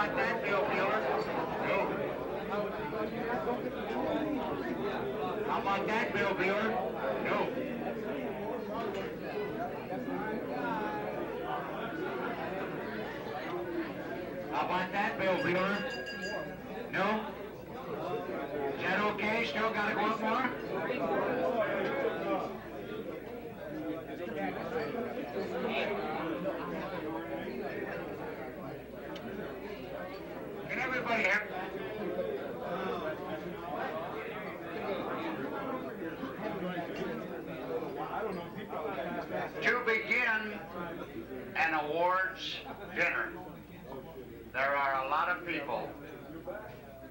about that, Bill Buhler? No. How about that, Bill Buhler? No. How about that, Bill Buhler? No? Is that okay? Still got to go up more? Can everybody hear? To begin an awards dinner, there are a lot of people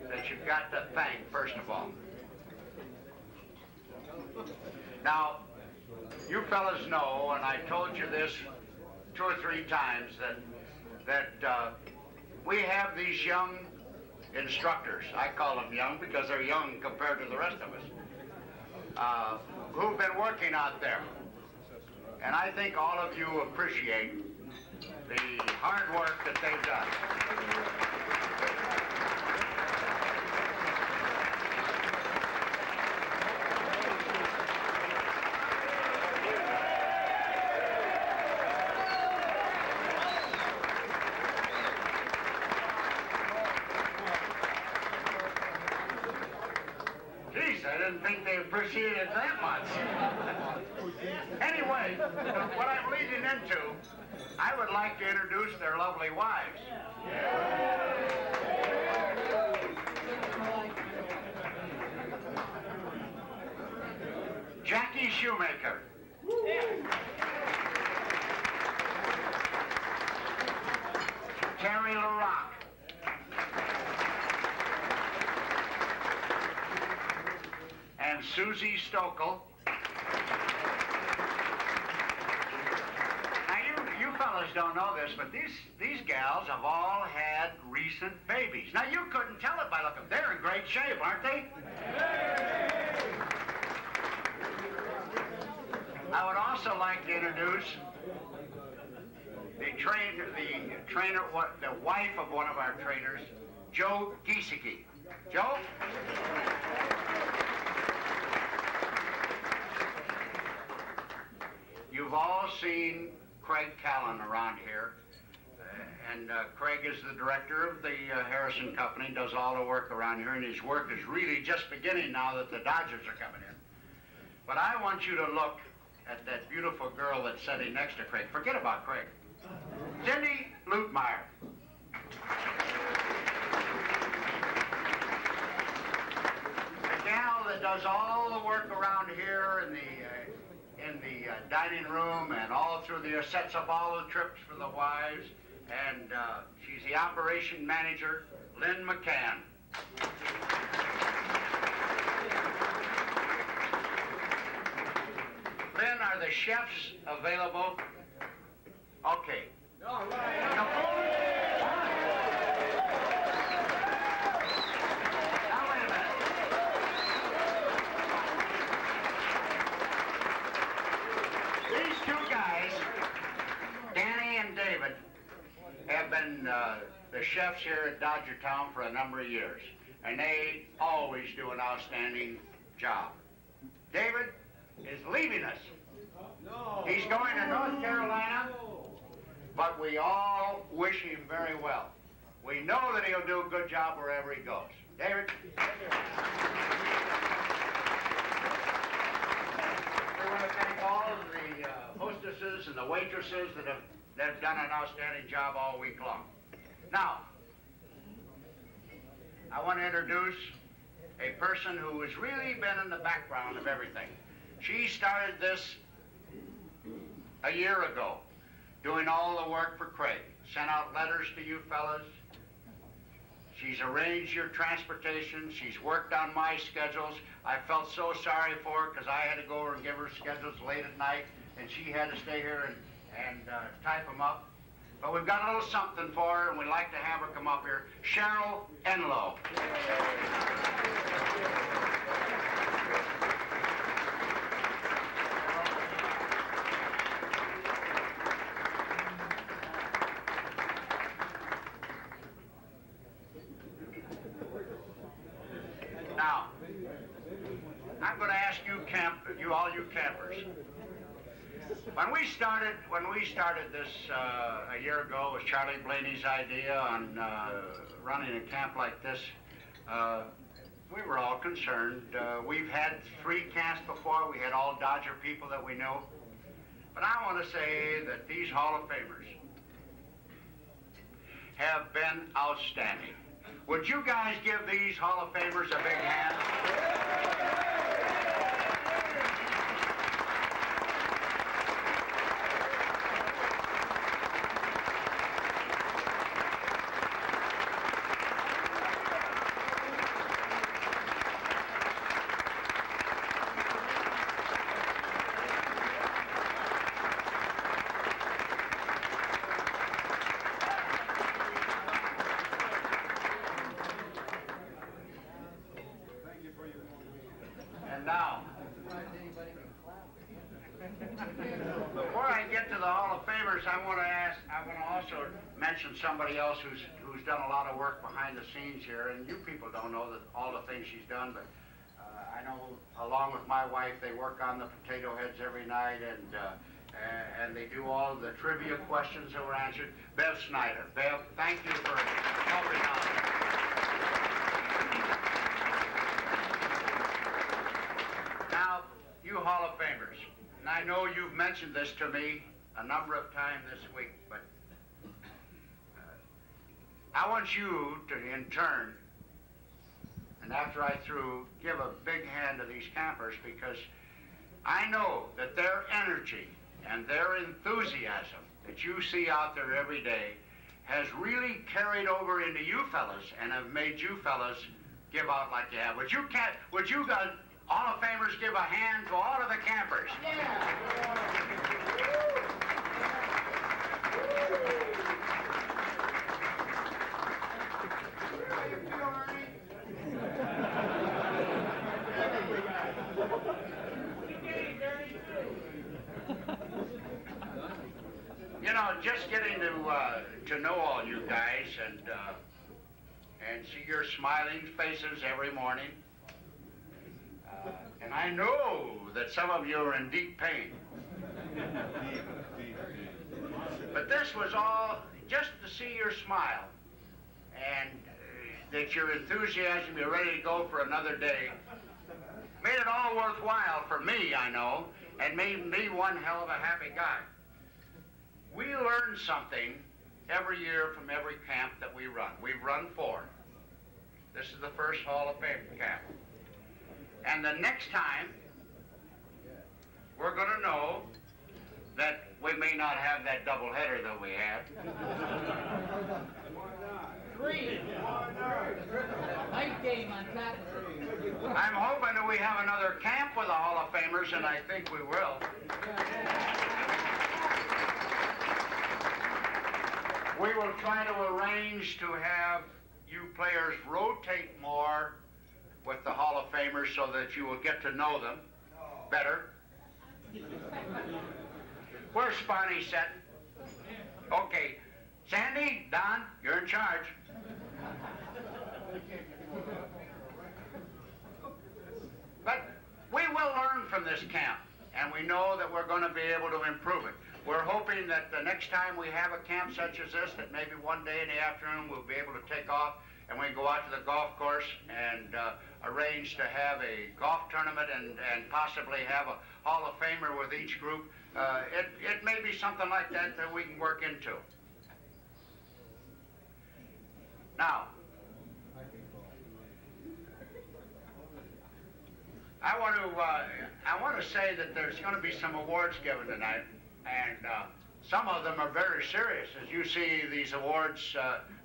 that you've got to thank, first of all. Now, you fellas know, and I told you this 2 or 3 times, that we have these young instructors. I call them young because they're young compared to the rest of us, who've been working out there. And I think all of you appreciate the hard work that they've done. Geez, I didn't think they appreciated it that much. Anyway, what I'm leading into, I would like to introduce their lovely wives. Jackie Shoemaker. Terry LaRock. And Susie Steochel. Fellas don't know this, but these gals have all had recent babies. Now, you couldn't tell it by looking. They're in great shape, aren't they? I would also like to introduce the wife of one of our trainers, Joe Giesecke. Joe? You've all seen Craig Kaline around here, and Craig is the director of the Harrison Company, does all the work around here, and his work is really just beginning now that the Dodgers are coming in. But I want you to look at that beautiful girl that's sitting next to Craig. Forget about Craig. Cindy Lutmeyer. The gal that does all the work around here in the dining room and all through the sets up all the trips for the wives, and she's the operation manager, Lynn McCann. Lynn, are the chefs available? Okay. All right. Now wait a minute. These 2 guys, Danny and David, have been the chefs here at Dodgertown for a number of years, and they always do an outstanding job. David is leaving us. He's going to North Carolina, but we all wish him very well. We know that he'll do a good job wherever he goes. David? We want to thank all of the hostesses and the waitresses that have done an outstanding job all week long. Now, I want to introduce a person who has really been in the background of everything. She started this a year ago, doing all the work for Craig. Sent out letters to you fellas. She's arranged your transportation. She's worked on my schedules. I felt so sorry for her because I had to go over and give her schedules late at night, and she had to stay here and type them up. But we've got a little something for her, and we'd like to have her come up here. Cheryl Enlow. I'm going to ask you, all you campers. When we started this a year ago, it was Charlie Blaney's idea on running a camp like this. We were all concerned. We've had 3 camps before. We had all Dodger people that we knew. But I want to say that these Hall of Famers have been outstanding. Would you guys give these Hall of Famers a big hand? And now, before I get to the Hall of Famers, I want to also mention somebody else who's done a lot of work behind the scenes here, and you people don't know all the things she's done, but I know along with my wife, they work on the potato heads every night, and they do all the trivia questions that were answered. Bev Snider. Bev, thank you for helping out. Now, you Hall of Famers, and I know you've mentioned this to me a number of times this week, but I want you to, in turn, and after I through, give a big hand to these campers, because I know that their energy and their enthusiasm that you see out there every day has really carried over into you fellas and have made you fellas give out like you have. Would you guys, Hall of Famers, give a hand to all of the campers? You know, just getting to know all you guys and see your smiling faces every morning. And I know that some of you are in deep pain. But this was all just to see your smile and that your enthusiasm, you're ready to go for another day, made it all worthwhile for me, I know, and made me one hell of a happy guy. We learn something every year from every camp that we run. We've run 4. This is the first Hall of Fame camp. And the next time, we're going to know that we may not have that doubleheader that we had. Night game on top of it. I'm hoping that we have another camp with the Hall of Famers, and I think we will. We will try to arrange to have you players rotate more with the Hall of Famers so that you will get to know them better. Where's Spawny sitting? Okay, Sandy, Don, you're in charge. But we will learn from this camp, and we know that we're going to be able to improve it. We're hoping that the next time we have a camp such as this, that maybe one day in the afternoon we'll be able to take off and we can go out to the golf course and arrange to have a golf tournament and possibly have a Hall of Famer with each group. It may be something like that that we can work into. Now, I want to say that there's going to be some awards given tonight, and some of them are very serious, as you see these awards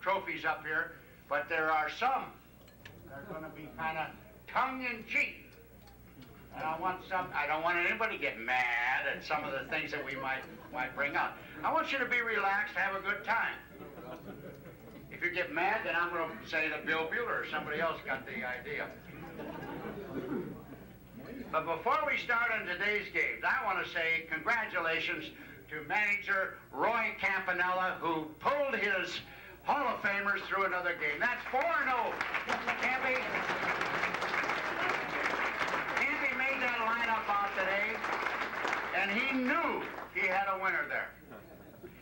trophies up here. But there are some that are going to be kind of tongue-in-cheek. And I don't want anybody to get mad at some of the things that we might bring up. I want you to be relaxed, have a good time. If you get mad, then I'm going to say that Bill Buhler or somebody else got the idea. But before we start on today's games, I want to say congratulations to manager Roy Campanella, who pulled his Hall of Famers through another game. That's 4-0. Campy He knew he had a winner there.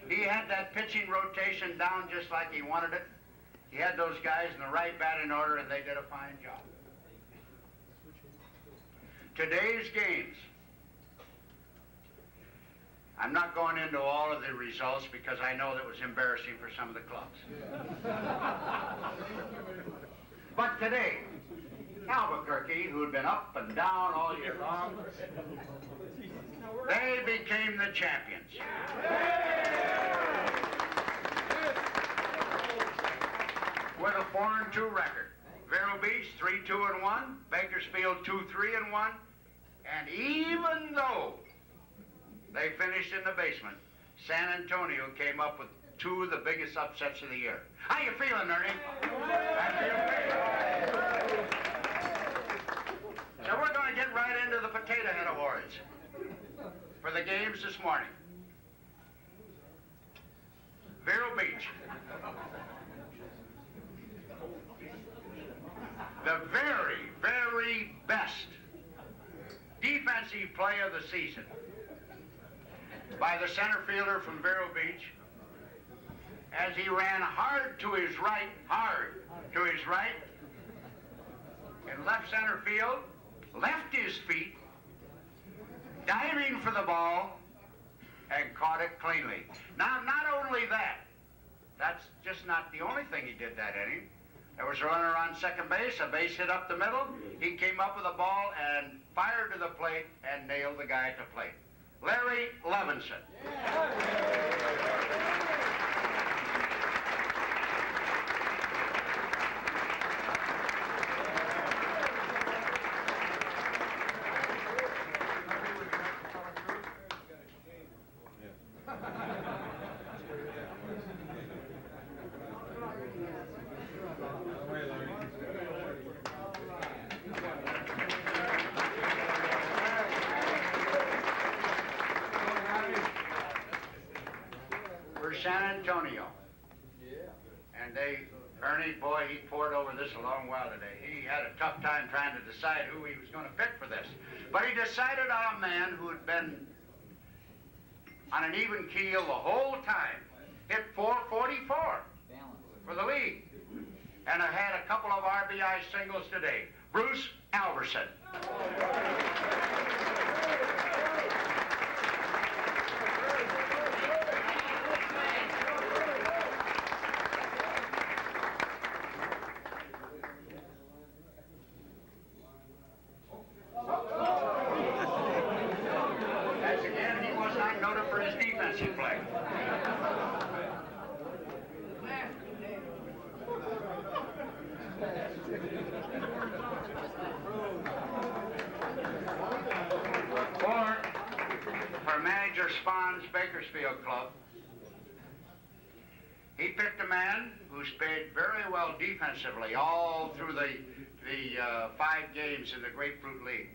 He had that pitching rotation down just like he wanted it. He had those guys in the right batting order, and they did a fine job. Today's games, I'm not going into all of the results because I know that was embarrassing for some of the clubs. But today, Albuquerque, who had been up and down all year long, they became the champions. With a 4-2 record. Vero Beach 3-2-1, Bakersfield 2-3-1, and even though they finished in the basement, San Antonio came up with 2 of the biggest upsets of the year. How you feeling, Ernie? I feel great. So we're going to get right into the Potato Head Awards for the games this morning. Vero Beach. The very, very best defensive play of the season by the center fielder from Vero Beach as he ran hard to his right, in left center field, left his feet, diving for the ball, and caught it cleanly. Now, not only that, that's just not the only thing he did that inning. There was a runner on second base, a base hit up the middle. He came up with a ball and fired to the plate and nailed the guy at the plate. Larry Levinson. San Antonio. And Ernie, boy, he poured over this a long while today. He had a tough time trying to decide who he was going to pick for this. But he decided on a man who had been on an even keel the whole time. Hit .444 for the league. And I had a couple of RBI singles today. Bruce Alverson. Bakersfield club. He picked a man who's played very well defensively all through the 5 games in the Grapefruit League.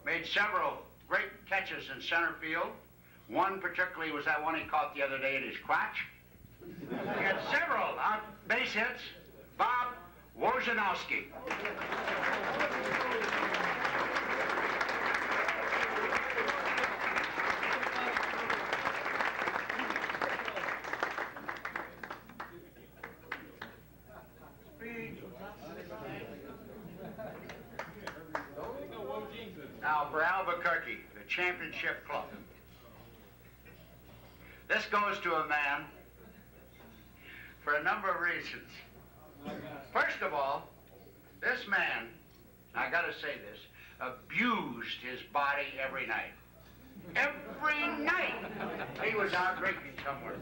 Made several great catches in center field. One particularly was that one he caught the other day in his crotch. He had several base hits. Bob Wojnarowski. Now for Albuquerque, the championship club. This goes to a man for a number of reasons. First of all, this man, I gotta say this, abused his body every night. Every night he was out drinking somewhere.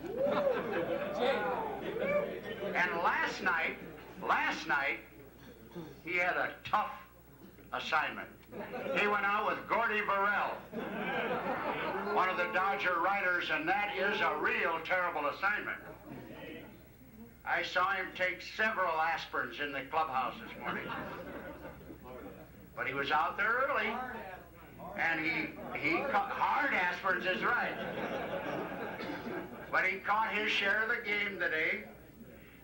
And last night, he had a tough assignment. He went out with Gordy Burrell, one of the Dodger writers, and that is a real terrible assignment. I saw him take several aspirins in the clubhouse this morning. But he was out there early, and he caught hard aspirins is right. But he caught his share of the game today.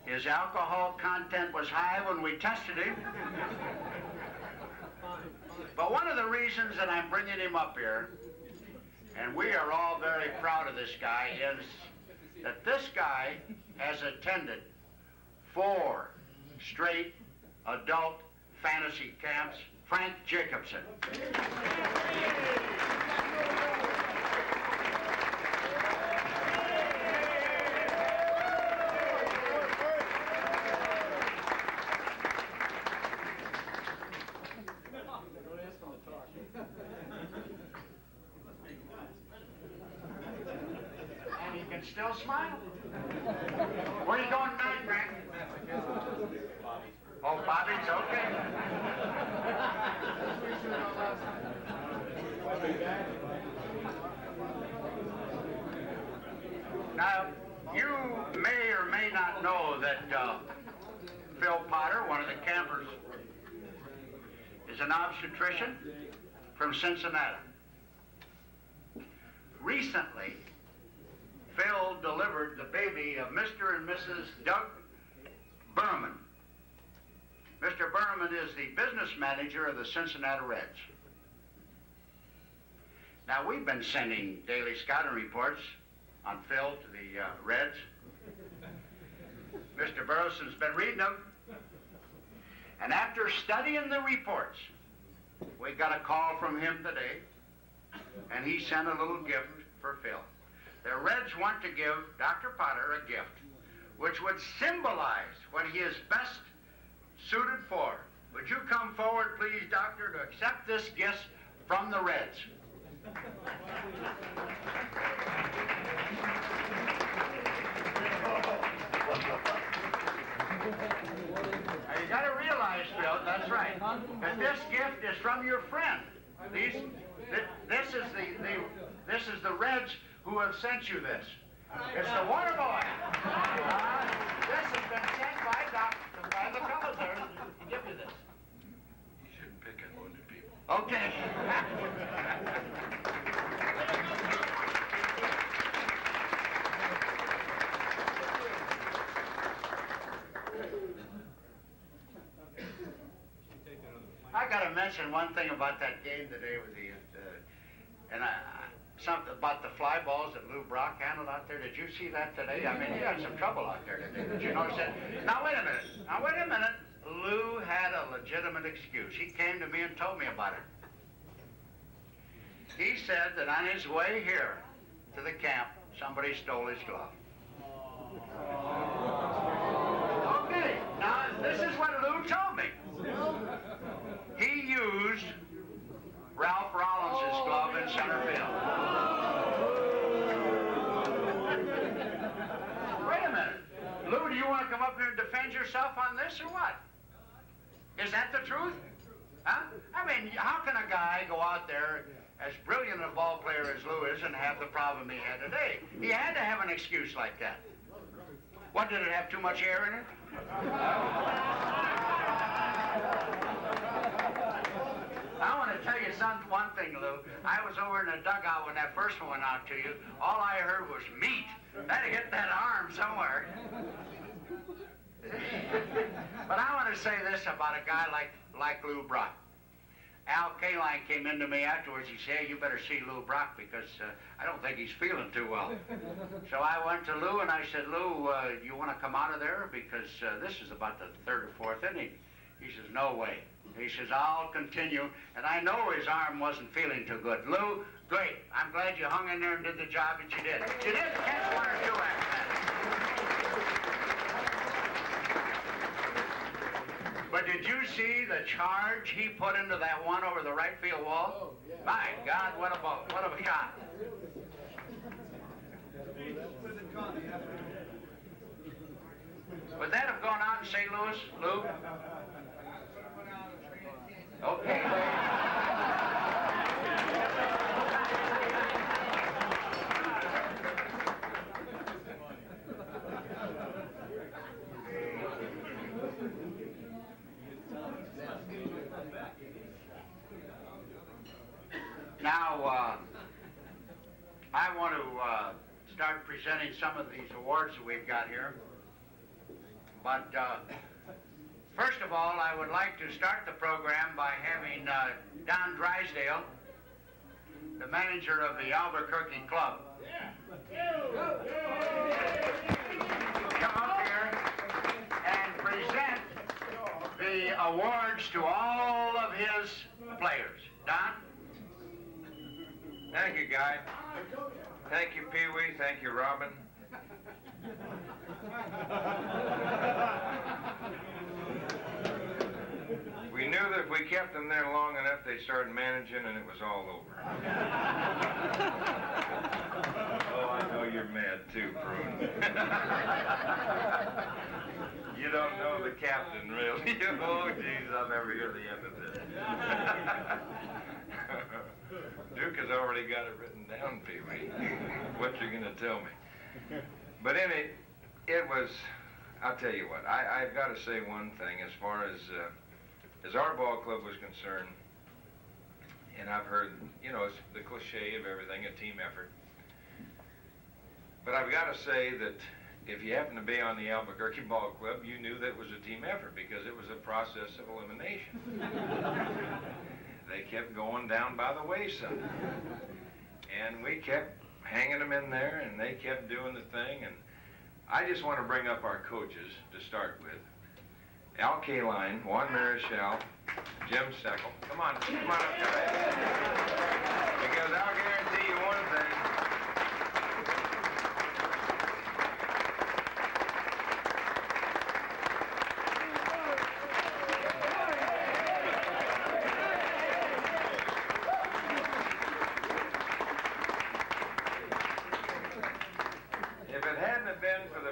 His alcohol content was high when we tested him. But one of the reasons that I'm bringing him up here and we are all very proud of this guy, is that this guy has attended 4 straight adult fantasy camps. Frank Jacobson. And he can still smile. Where are you going tonight, Frank? Oh, Bobby's okay. Now, you may or may not know that Phil Potter, one of the campers, is an obstetrician from Cincinnati. Recently, Phil delivered the baby of Mr. and Mrs. Doug Berman. Mr. Berman is the business manager of the Cincinnati Reds. Now, we've been sending daily scouting reports on Phil to the Reds. Mr. Burleson's been reading them. And after studying the reports, we got a call from him today, and he sent a little gift for Phil. The Reds want to give Dr. Potter a gift which would symbolize what he is best suited for. Would you come forward, please, Doctor, to accept this gift from the Reds? Now, you got to realize, Phil, that's right, that this gift is from your friend. This is the Reds who have sent you this. It's the water boy. This has been sent by the fellows there to give you this. You shouldn't pick on wounded people. Okay. I got to mention one thing about that game today with the, something about the fly balls that Lou Brock handled out there. Did you see that today? I mean, he had some trouble out there today. Did you notice that? Now, wait a minute. Lou had a legitimate excuse. He came to me and told me about it. He said that on his way here to the camp, somebody stole his glove. Okay, now, this is what Lou told me. He used Ralph Rollins' glove in center field. Wait a minute. Lou, do you want to come up here and defend yourself on this or what? Is that the truth? Huh? I mean, how can a guy go out there as brilliant a ball player as Lou is and have the problem he had today? He had to have an excuse like that. What, did it have too much air in it? I want to tell you one thing, Lou. I was over in the dugout when that first one went out to you. All I heard was meat. That hit that arm somewhere. But I want to say this about a guy like Lou Brock. Al Kaline came in to me afterwards. He said, hey, you better see Lou Brock because I don't think he's feeling too well. So I went to Lou and I said, Lou, you want to come out of there? Because this is about the 3rd or 4th inning. He says, no way. He says, I'll continue. And I know his arm wasn't feeling too good. Lou, great. I'm glad you hung in there and did the job that you did. You did catch 1 or 2 after that. But did you see the charge he put into that one over the right field wall? Oh, yeah. My God, what a ball, what a shot. Would that have gone out in St. Louis, Lou? Okay. Now, I want to start presenting some of these awards that we've got here. But first of all, I would like to start the program by having Don Drysdale the manager of the Albuquerque club, come up here and present the awards to all of his players. Don? Thank you, Guy. Thank you, Pee-wee. Thank you, Robin. We knew that if we kept them there long enough, they started managing and it was all over. Oh, I know you're mad too, Prune. You don't know the captain, really. Oh, geez, I'll never hear the end of this. Duke has already got it written down, Pee-wee. What you're going to tell me. But it was, I'll tell you what, I've got to say one thing as far as our ball club was concerned, and I've heard, you know, it's the cliche of everything, a team effort. But I've got to say that if you happen to be on the Albuquerque Ball Club, you knew that it was a team effort because it was a process of elimination. They kept going down by the wayside. And we kept hanging them in there, and they kept doing the thing. And I just want to bring up our coaches to start with. Al Kaline, Juan Marichael, Jim Steochel. Come on up there. Because I'll guarantee you one thing.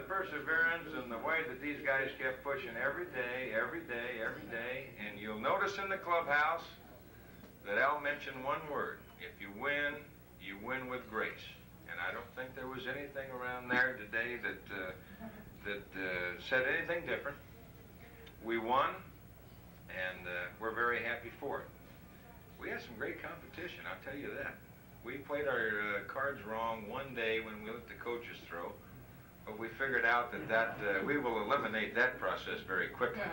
Perseverance and the way that these guys kept pushing every day, and you'll notice in the clubhouse that Al mentioned one word. If you win with grace. And I don't think there was anything around there today that said anything different. We won, and we're very happy for it. We had some great competition, I'll tell you that. We played our cards wrong one day when we let the coaches throw. But we figured out that we will eliminate that process very quickly.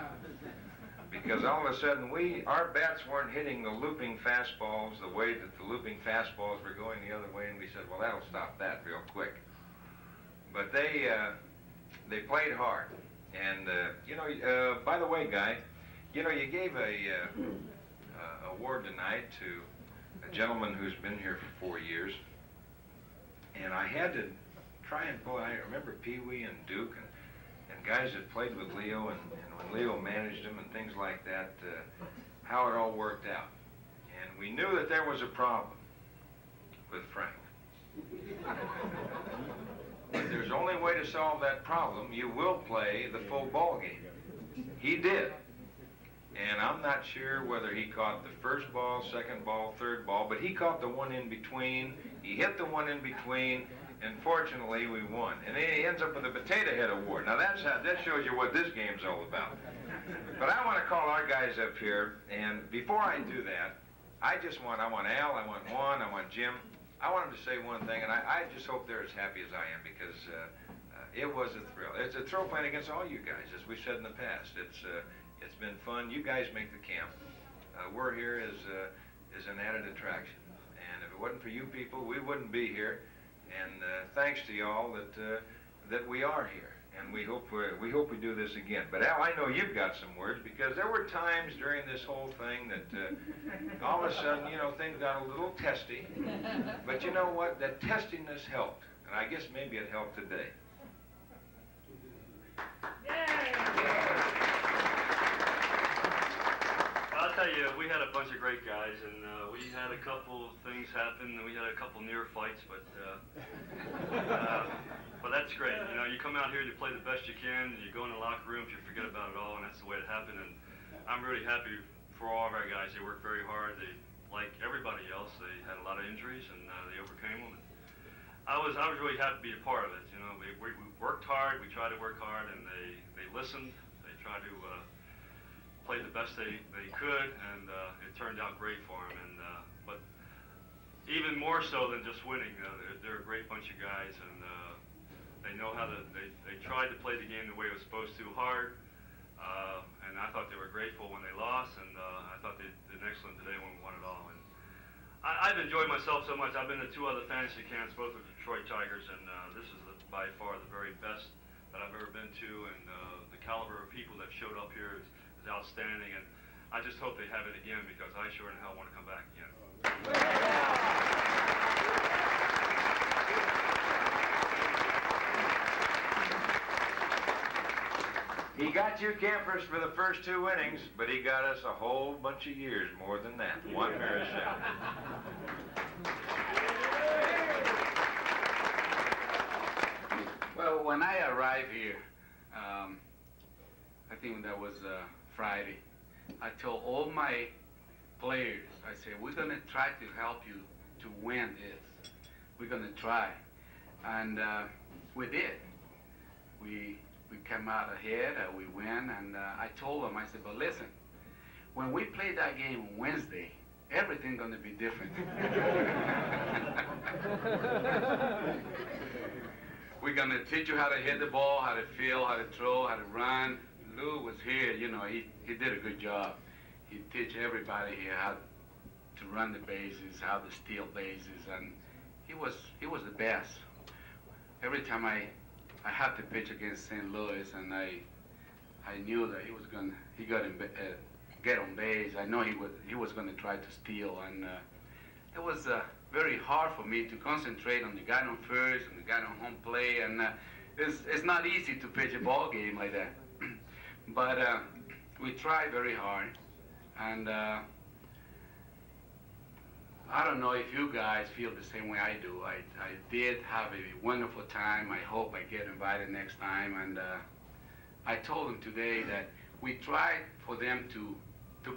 Because all of a sudden, our bats weren't hitting the looping fastballs the way that the looping fastballs were going the other way, and we said, well, that'll stop that real quick. But they played hard. And, by the way, Guy, you know, you gave a award tonight to a gentleman who's been here for 4 years, and I had to try and pull. I remember Pee-wee and Duke and guys that played with Leo and when Leo managed them and things like that, how it all worked out. And we knew that there was a problem with Frank. But there's only way to solve that problem. You will play the full ball game. He did. And I'm not sure whether he caught the first ball, second ball, third ball, but he caught the one in between. He hit the one in between. And fortunately, we won. And then he ends up with a Potato Head Award. Now, that shows you what this game's all about. But I want to call our guys up here, and before I do that, I want Al, I want Juan, I want Jim. I want them to say one thing, and I just hope they're as happy as I am, because it was a thrill. It's a thrill playing against all you guys, as we said in the past. It's been fun. You guys make the camp. We're here as an added attraction. And if it wasn't for you people, we wouldn't be here. And thanks to y'all that we are here, and we hope we do this again. But Al, I know you've got some words, because there were times during this whole thing that all of a sudden, you know, things got a little testy. But you know what? That testiness helped, and I guess maybe it helped today. I'll tell you, we had a bunch of great guys, and we had a couple of things happen, and we had a couple near fights, but that's great. You know, you come out here, you play the best you can, and you go in the locker rooms, you forget about it all, and that's the way it happened. And I'm really happy for all of our guys. They worked very hard. They, like everybody else, they had a lot of injuries, and they overcame them. And I was really happy to be a part of it. You know, we worked hard. We tried to work hard, and they listened. They tried to played the best they could, and it turned out great for them. And but even more so than just winning, they're a great bunch of guys, and they know how to. They tried to play the game the way it was supposed to, hard. And I thought they were grateful when they lost, and I thought they did excellent today when we won it all. And I've enjoyed myself so much. I've been to 2 other fantasy camps, both with Detroit Tigers, and this is by far the very best that I've ever been to, and the caliber of people that showed up here is outstanding, and I just hope they have it again, because I sure in hell want to come back again. He got you campers for the first 2 innings, but he got us a whole bunch of years more than that. One Marichael. Well, when I arrived here, I think that was Friday, I told all my players, I said, we're going to try to help you to win this. We're going to try. And we did. We came out ahead, we win, and I told them, I said, but listen, when we play that game on Wednesday, everything's going to be different. We're going to teach you how to hit the ball, how to feel, how to throw, how to run. Lou was here, you know, he did a good job. He teach everybody here how to run the bases, how to steal bases, and he was the best. Every time I had to pitch against St. Louis, and I knew that he got get on base. I know he was going to try to steal, and it was very hard for me to concentrate on the guy on first and the guy on home play, and it's not easy to pitch a ball game like that. But we tried very hard, and I don't know if you guys feel the same way I do. I did have a wonderful time. I hope I get invited next time, and I told them today that we tried for them to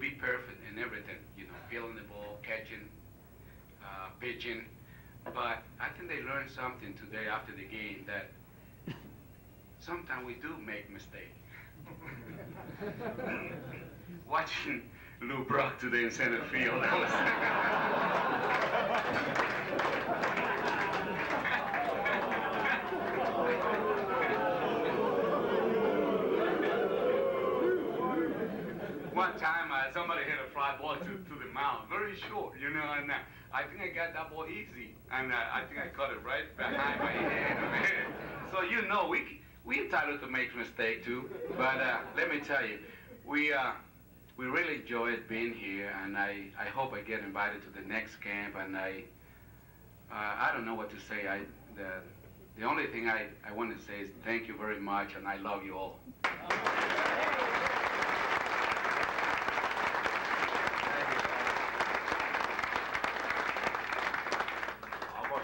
be perfect in everything, you know, feeling the ball, catching, pitching, but I think they learned something today after the game, that sometimes we do make mistakes. Watching Lou Brock today in center field, that was one time somebody hit a fly ball to the mound, very short, you know, and I think I got that ball easy, and I think I caught it right behind my head. So you know, we entitled to make mistakes too, but let me tell you, we really enjoyed being here, and I hope I get invited to the next camp, and I don't know what to say. The only thing I want to say is thank you very much, and I love you all.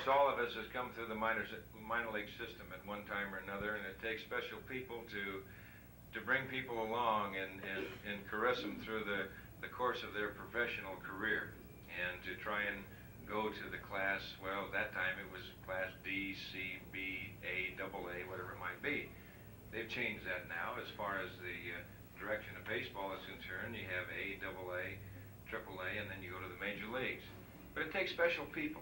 All of us has come through the minor league system at one time or another, and it takes special people to bring people along and caress them through the course of their professional career, and to try and go to the class, well, that time it was class D, C, B, A, AA, whatever it might be. They've changed that now as far as the direction of baseball is concerned. You have A, AA, AAA, and then you go to the major leagues. But it takes special people.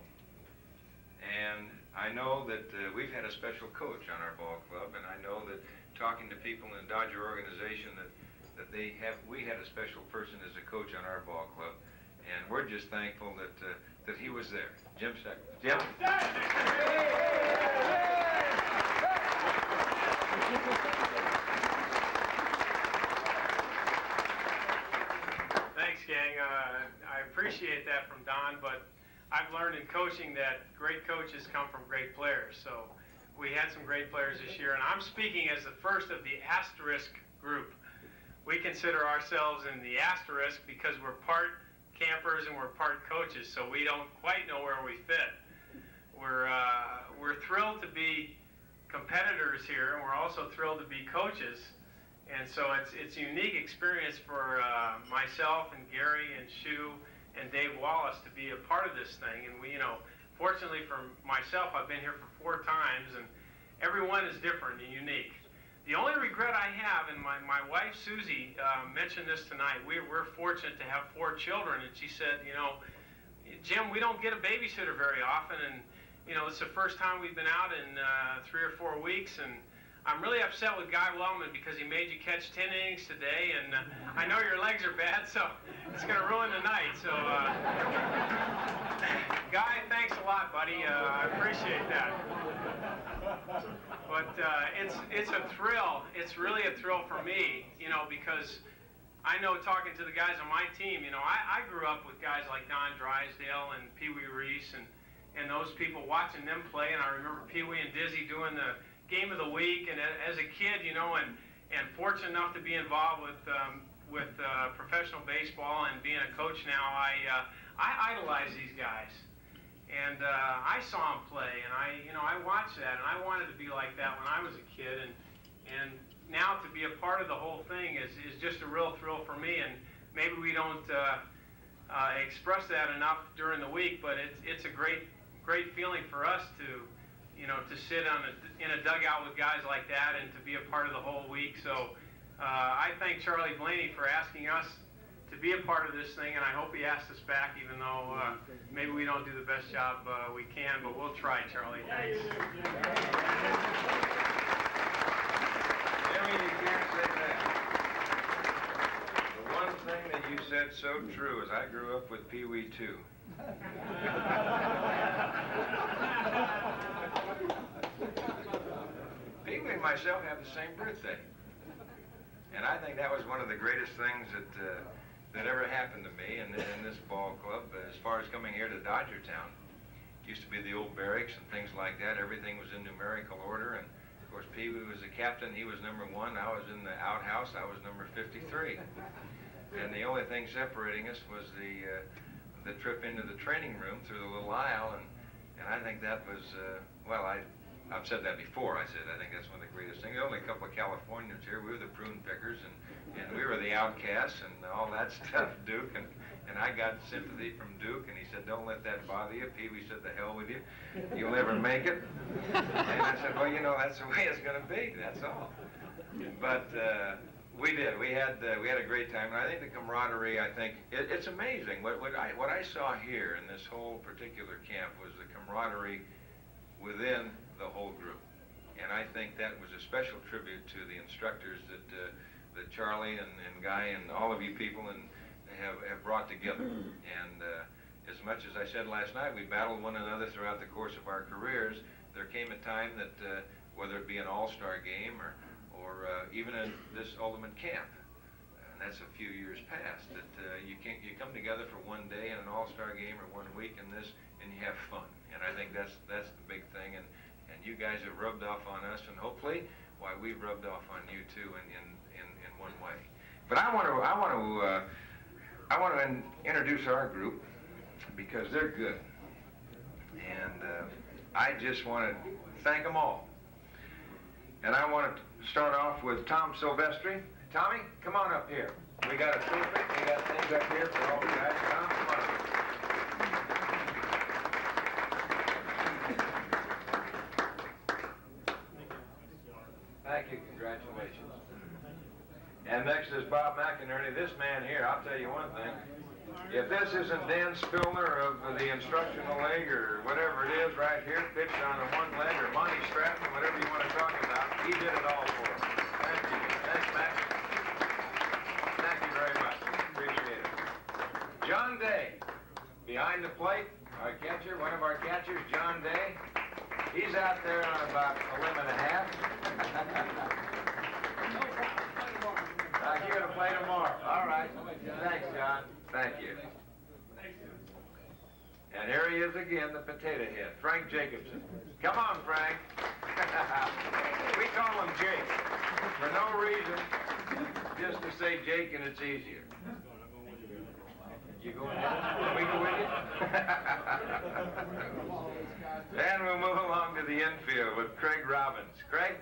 And I know that we've had a special coach on our ball club, and I know that talking to people in the Dodger organization that we had a special person as a coach on our ball club, and we're just thankful that he was there. Jim Steck. Jim. Thanks, gang. I appreciate that from Don, but I've learned in coaching that great coaches come from great players. So we had some great players this year, and I'm speaking as the first of the asterisk group. We consider ourselves in the asterisk because we're part campers and we're part coaches, so we don't quite know where we fit. We're thrilled to be competitors here, and we're also thrilled to be coaches. And so it's a unique experience for myself and Gary and Shu and Dave Wallace to be a part of this thing. And we, you know, fortunately for myself, I've been here for 4 times, and everyone is different and unique. The only regret I have, and my wife Susie mentioned this tonight, we're fortunate to have 4 children, and she said, you know, Jim, we don't get a babysitter very often, and you know, it's the first time we've been out in 3 or 4 weeks, and I'm really upset with Guy Wellman because he made you catch 10 innings today, and I know your legs are bad, so it's going to ruin the night. So, Guy, lot, buddy. I appreciate that. But it's a thrill. It's really a thrill for me, you know, because I know talking to the guys on my team, you know, I grew up with guys like Don Drysdale and Pee Wee Reese and those people, watching them play. And I remember Pee Wee and Dizzy doing the game of the week. And as a kid, you know, and fortunate enough to be involved with professional baseball and being a coach now, I idolize these guys. And I saw them play, and I watched that, and I wanted to be like that when I was a kid. And now to be a part of the whole thing is just a real thrill for me. And maybe we don't express that enough during the week, but it's a great feeling for us to, you know, to sit in a dugout with guys like that and to be a part of the whole week. So I thank Charlie Blaney for asking us to be a part of this thing, and I hope he asks us back, even though maybe we don't do the best job we can, but we'll try, Charlie. Thanks. Jimmy, you can't say that. The one thing that you said so true is I grew up with Pee Wee too. Pee Wee and myself have the same birthday. And I think that was one of the greatest things that ever happened to me in this ball club, as far as coming here to Dodgertown. It used to be the old barracks and things like that. Everything was in numerical order. And of course, Pee Wee was the captain. He was number 1. I was in the outhouse. I was number 53. And the only thing separating us was the trip into the training room through the little aisle. And I think that was, well, I've said that before. I think that's one of the greatest things. There were only a couple of Californians here. We were the prune pickers, and we were the outcasts and all that stuff, Duke. And I got sympathy from Duke, and he said, "Don't let that bother you." Pee Wee said, "The hell with you. You'll never make it." And I said, "Well, you know, that's the way it's going to be. That's all." But we did. We had a great time, and I think the camaraderie. I think it's amazing. What I saw here in this whole particular camp was the camaraderie within the whole group, and I think that was a special tribute to the instructors that Charlie and Guy and all of you people have brought together. And as much as I said last night, we battled one another throughout the course of our careers. There came a time that whether it be an all-star game or even in this ultimate camp, and that's a few years past, that you come together for one day in an all-star game or 1 week in this, and you have fun. And I think that's the big thing. And you guys have rubbed off on us, and hopefully, why we've rubbed off on you too in one way. But I want to introduce our group because they're good, and I just want to thank them all. And I want to start off with Tom Silvestri. Tommy, come on up here. We got a trophy. We got things up here for all the guys. Tom, come on up. Thank you. Congratulations. And next is Bob McInerney. This man here, I'll tell you one thing. If this isn't Dan Spillner of the instructional leg or whatever it is right here, pitched on the one leg, or Monty Stratton, whatever you want to talk about, he did it all for us. Thank you. Thanks, Max. Thank you very much. Appreciate it. John Day, behind the plate, our catcher, one of our catchers, John Day. He's out there on about a limb and a half. You're going to play tomorrow. All right. Thanks, John. Thank you. And here he is again, the potato head, Frank Jacobson. Come on, Frank. We call him Jake for no reason, just to say Jake, and it's easier. You going in? We go with you? Then we'll move along to the infield with Craig Robbins. Craig?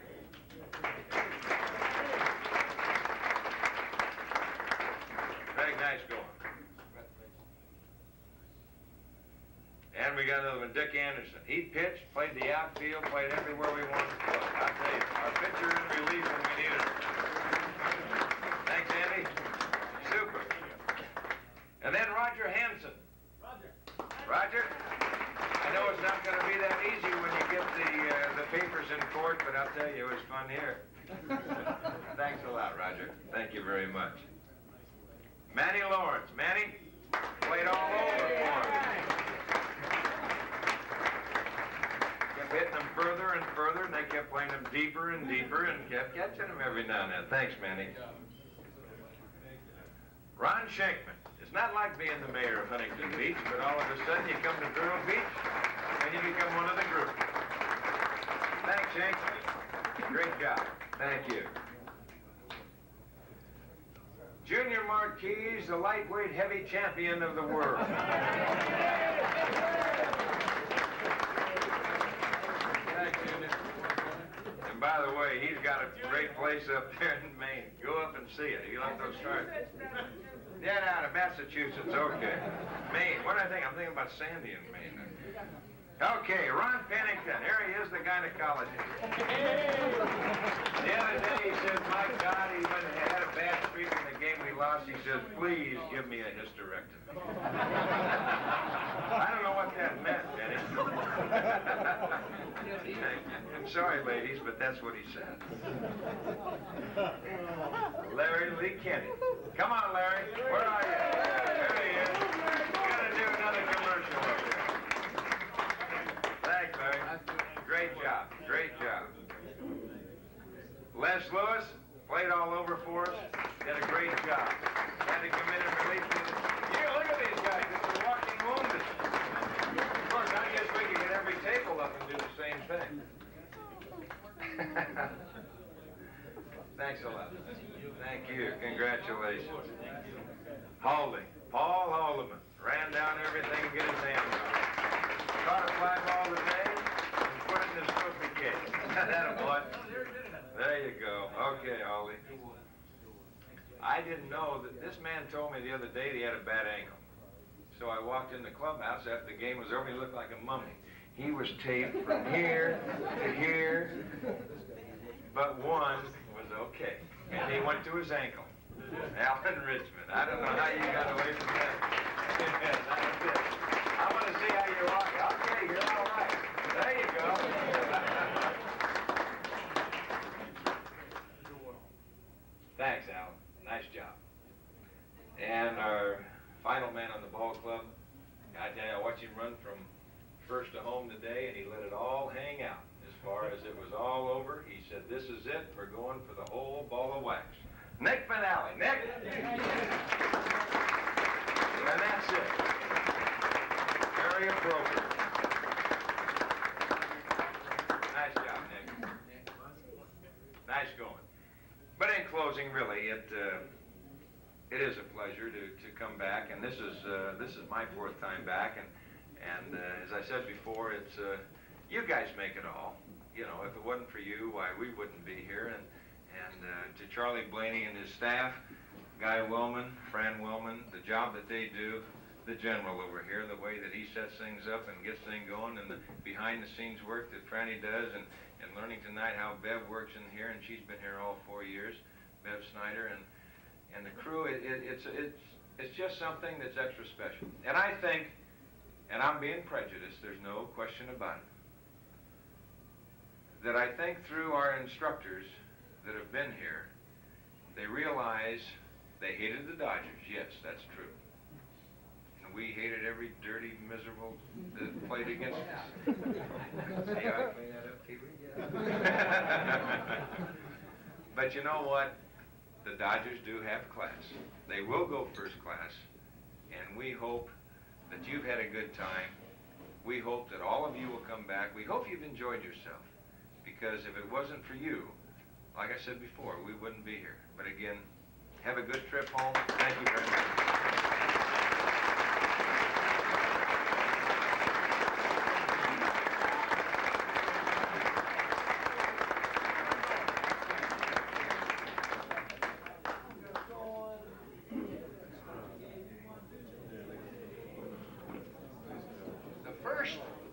Craig, nice going. And we got another one, Dick Anderson. He pitched, played the outfield, played everywhere we wanted to play. I'll tell you, our pitcher in relief when we needed him. Thanks, Andy. Super. And then Roger Hanson. Roger, I know it's not going to be that easy when you get the papers in court, but I'll tell you, it was fun here. Thanks a lot, Roger. Thank you very much. Manny Lawrence. Manny played all over for him. kept playing them deeper and deeper and kept catching them every now and then. Thanks, Manny. Ron Shankman. It's not like being the mayor of Huntington Beach, but all of a sudden you come to Vero Beach and you become one of the group. Thanks, Shankman. Great job. Thank you. Junior Marquis, the lightweight heavy champion of the world. Thanks, Junior. And by the way, he's got a great place up there in Maine. Go up and see it. You like those stars? Yeah, down in Massachusetts. Okay. Maine. What do I think? I'm thinking about Sandy in Maine. Okay, Ron Pennington. Here he is, the gynecologist. The other day he said, my God, he had a bad streak in the game we lost. He says, please give me a hysterectomy. I don't know what that meant, Benny. I'm sorry, ladies, but that's what he said. Larry Lee Kenny. Come on, Larry. Where are you? There he is. We're going to do another commercial up here. Thanks, Larry. Great job. Great job. Les Lewis played all over for us. Did a great job. Had to come in and relieve me. Yeah, look at these guys. It's a walking wounded. Of course, I guess we could get every table up and do the same thing. Thanks a lot. Thank you. Congratulations. Holding. Paul Holdeman ran down everything to get his hands on it. Caught a fly ball today and put it in his trophy case. That boy. There you go. Okay, Ollie. I didn't know that this man told me the other day that he had a bad ankle. So I walked in the clubhouse after the game was over. He looked like a mummy. He was taped from here to here, but one was okay. And he went to his ankle. Alan Richmond. I don't know how you got away from that. That was it. I want to see how you walk. Okay, you're all right. There you go. Thanks, Alan. Nice job. And our final man on the ball club, I tell you, I watched him run from first to home today, and he let it all hang out. As far as it was all over, he said, this is it. We're going for the whole ball of wax. Nick Finale. Nick! And that's it. Very appropriate. Nice job, Nick. Nice going. But in closing, really, it is a pleasure to come back, and this is my fourth time back, and as I said before, it's you guys make it all. You know, if it wasn't for you, why we wouldn't be here. And to Charlie Blaney and his staff, Guy Willman, Fran Willman, the job that they do, the general over here, the way that he sets things up and gets things going, and the behind-the-scenes work that Franny does, and learning tonight how Bev works in here, and she's been here all 4 years, Bev Snider, and the crew. It's just something that's extra special. And I think, and I'm being prejudiced, there's no question about it, that I think through our instructors that have been here, they realize they hated the Dodgers. Yes, that's true. And we hated every dirty, miserable that played against us. See how I clean that up, Keeper? But you know what? The Dodgers do have class. They will go first class, and we hope that you've had a good time. We hope that all of you will come back. We hope you've enjoyed yourself, because if it wasn't for you, like I said before, we wouldn't be here. But again, have a good trip home. Thank you very much.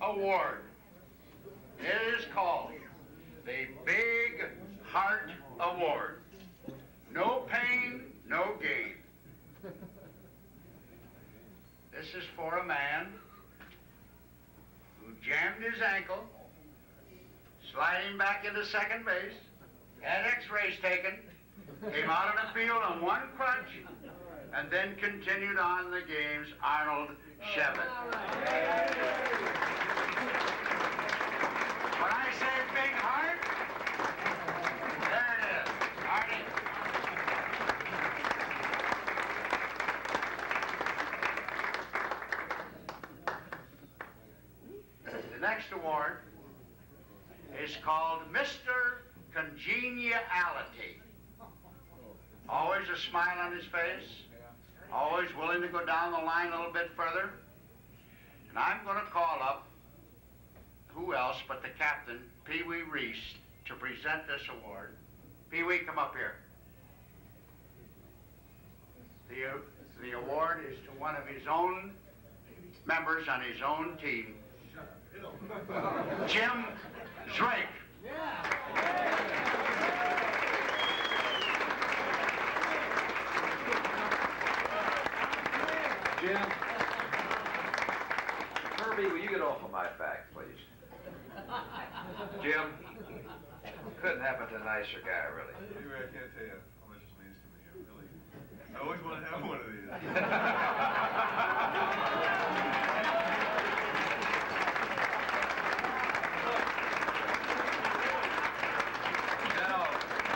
Award is called the Big Heart Award. No pain, no gain. This is for a man who jammed his ankle, sliding back into second base, had x-rays taken, came out of the field on one crutch, and then continued on the games, Arnold Shevin. When I say big heart, next award is called Mr. Congeniality. Always a smile on his face, always willing to go down the line a little bit further. And I'm going to call up who else but the captain, Pee Wee Reese, to present this award. Pee Wee, come up here. The award is to one of his own members on his own team, Jim Zrake. Jim, Herbie, will you get off of my back, please? Jim, couldn't happen to a nicer guy, really. Anyway, I can't tell you how much this means to me. I always want to have one of these.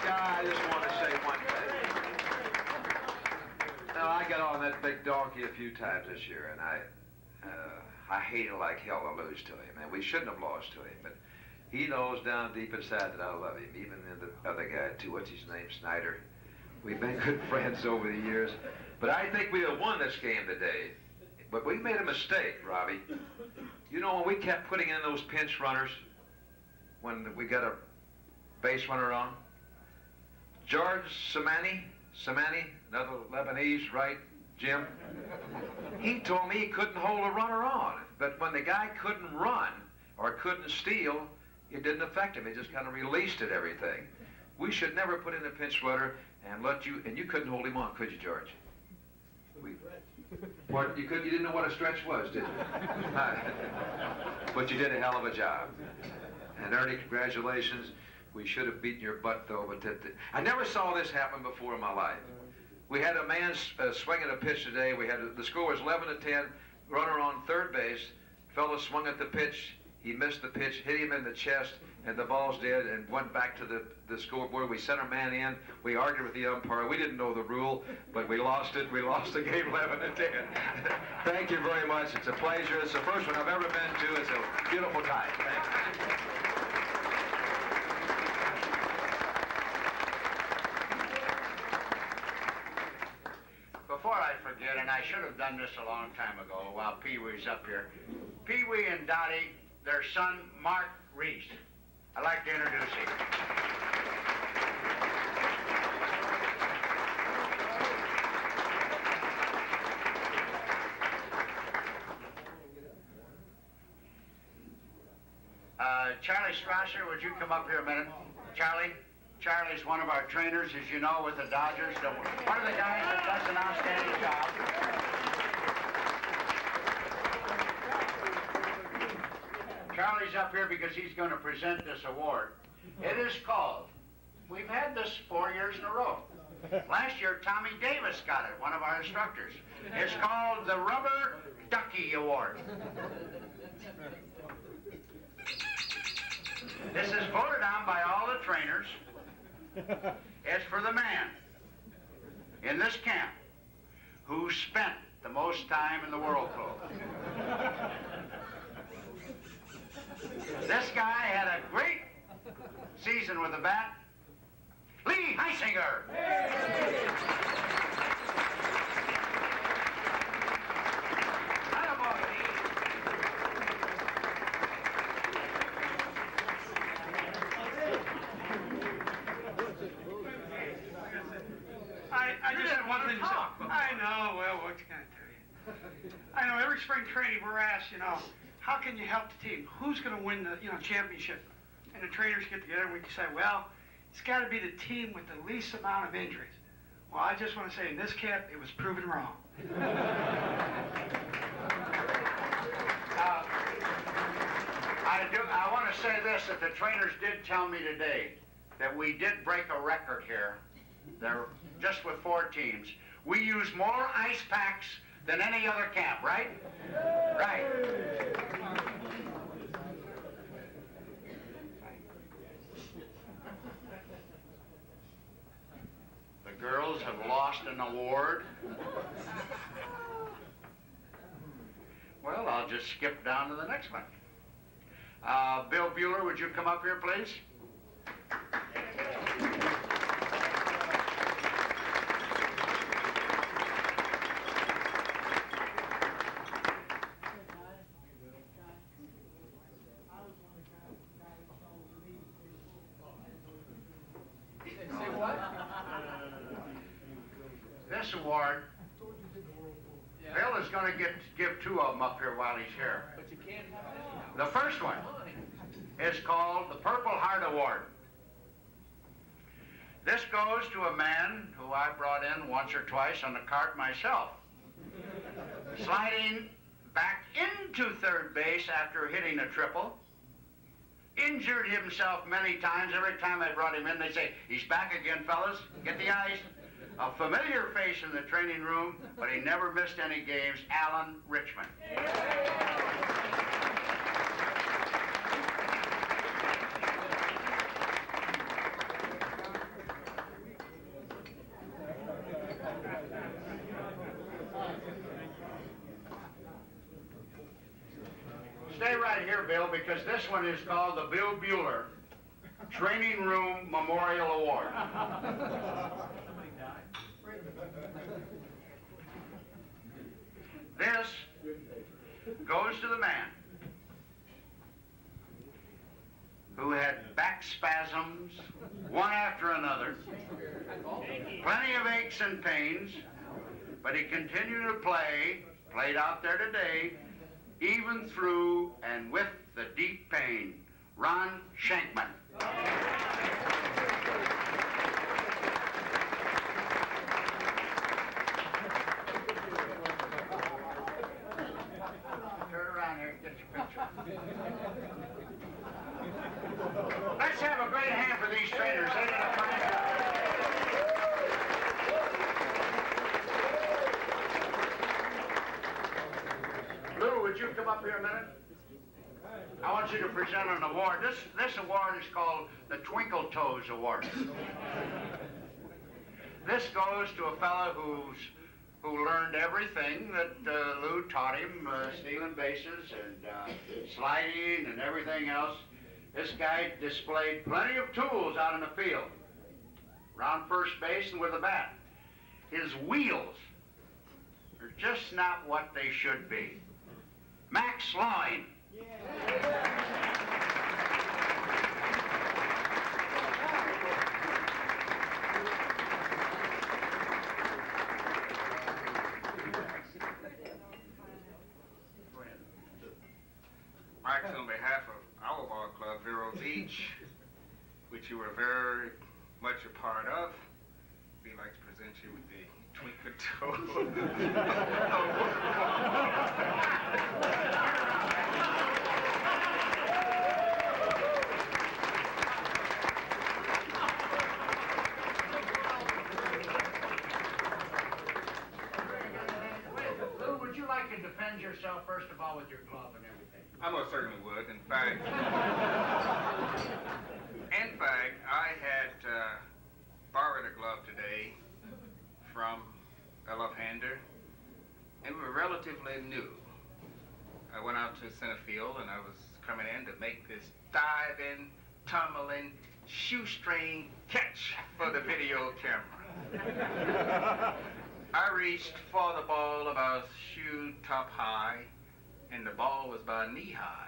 I just want to say one thing. Now, I got on that big donkey a few times this year, and I hated like hell to lose to him, and we shouldn't have lost to him, but he knows down deep inside that I love him, even the other guy, too. What's his name? Snider. We've been good friends over the years, but I think we have won this game today. But we made a mistake, Robbie. You know, when we kept putting in those pinch runners, when we got a base runner on, George Samani, another Lebanese, right, Jim? He told me he couldn't hold a runner on. But when the guy couldn't run or couldn't steal, it didn't affect him. It just kind of released it, everything. We should never put in a pinch runner and you couldn't hold him on, could you, George? What, you didn't know what a stretch was, did you? But you did a hell of a job. And Ernie, congratulations. We should have beaten your butt, though, but I never saw this happen before in my life. We had a man swinging a pitch today. The score was 11-10, runner on third base. Fellow swung at the pitch. He missed the pitch, hit him in the chest, and the ball's dead and went back to the scoreboard. We sent our man in. We argued with the umpire. We didn't know the rule, but we lost it. We lost the game 11-10. Thank you very much. It's a pleasure. It's the first one I've ever been to. It's a beautiful time. Thank you. Before I forget, and I should have done this a long time ago while Pee Wee's up here, Pee Wee and Dottie, their son, Mark Reese. I'd like to introduce him. Charlie Strasser, would you come up here a minute? Charlie's one of our trainers, as you know, with the Dodgers. One of the guys that does an outstanding job. Charlie's up here because he's going to present this award. It is called, we've had this 4 years in a row. Last year, Tommy Davis got it, one of our instructors. It's called the Rubber Ducky Award. This is voted on by all the trainers. It's for the man in this camp who spent the most time in the World Club. This guy had a great season with the bat. Lee Heisinger. Attaboy, Lee. I just had one thing to say. I know, well, what can I tell you? I know every spring training we're asked, how can you help the team? Who's going to win the, championship? And the trainers get together and we decide, well, it's got to be the team with the least amount of injuries. Well, I just want to say in this camp, it was proven wrong. I want to say this, that the trainers did tell me today that we did break a record here. They're just with 4 teams. We use more ice packs than any other camp, right? Right. The girls have lost an award. Well, I'll just skip down to the next one. Bill Buhler, would you come up here, please? This award, Bill is going to give two of them up here while he's here. But you can't have this. The first one is called the Purple Heart Award. This goes to a man who I brought in once or twice on the cart myself, sliding back into third base after hitting a triple, injured himself many times. Every time I brought him in, they say, he's back again, fellas. Get the eyes. A familiar face in the training room, but he never missed any games, Alan Richmond. Stay right here, Bill, because this one is called the Bill Buhler Training Room Memorial Award. This goes to the man who had back spasms, one after another, plenty of aches and pains, but he continued to play, played out there today, even through and with the deep pain. Ron Shankman. Turn around here and get your picture. Let's have a great hand for these trainers. They did a fine job. Lou, would you come up here a minute? I want you to present an award. This award is called the Twinkle Toes Award. This goes to a fellow who learned everything that Lou taught him, stealing bases and sliding and everything else. This guy displayed plenty of tools out in the field, around first base and with a bat. His wheels are just not what they should be. Max Line. Max, on behalf of our ball club, Vero Beach, which you were very much a part of, we'd like to present you with the Twinkle Toe. Lou, would you like to defend yourself, first of all, with your glove and everything? I most certainly would. In fact, I had borrowed a glove today from a left-hander, and we were relatively new. I went out to center field, and I was coming in to make this diving, tumbling, shoestring catch for the video camera. I reached for the ball about shoe top high, and the ball was about knee high.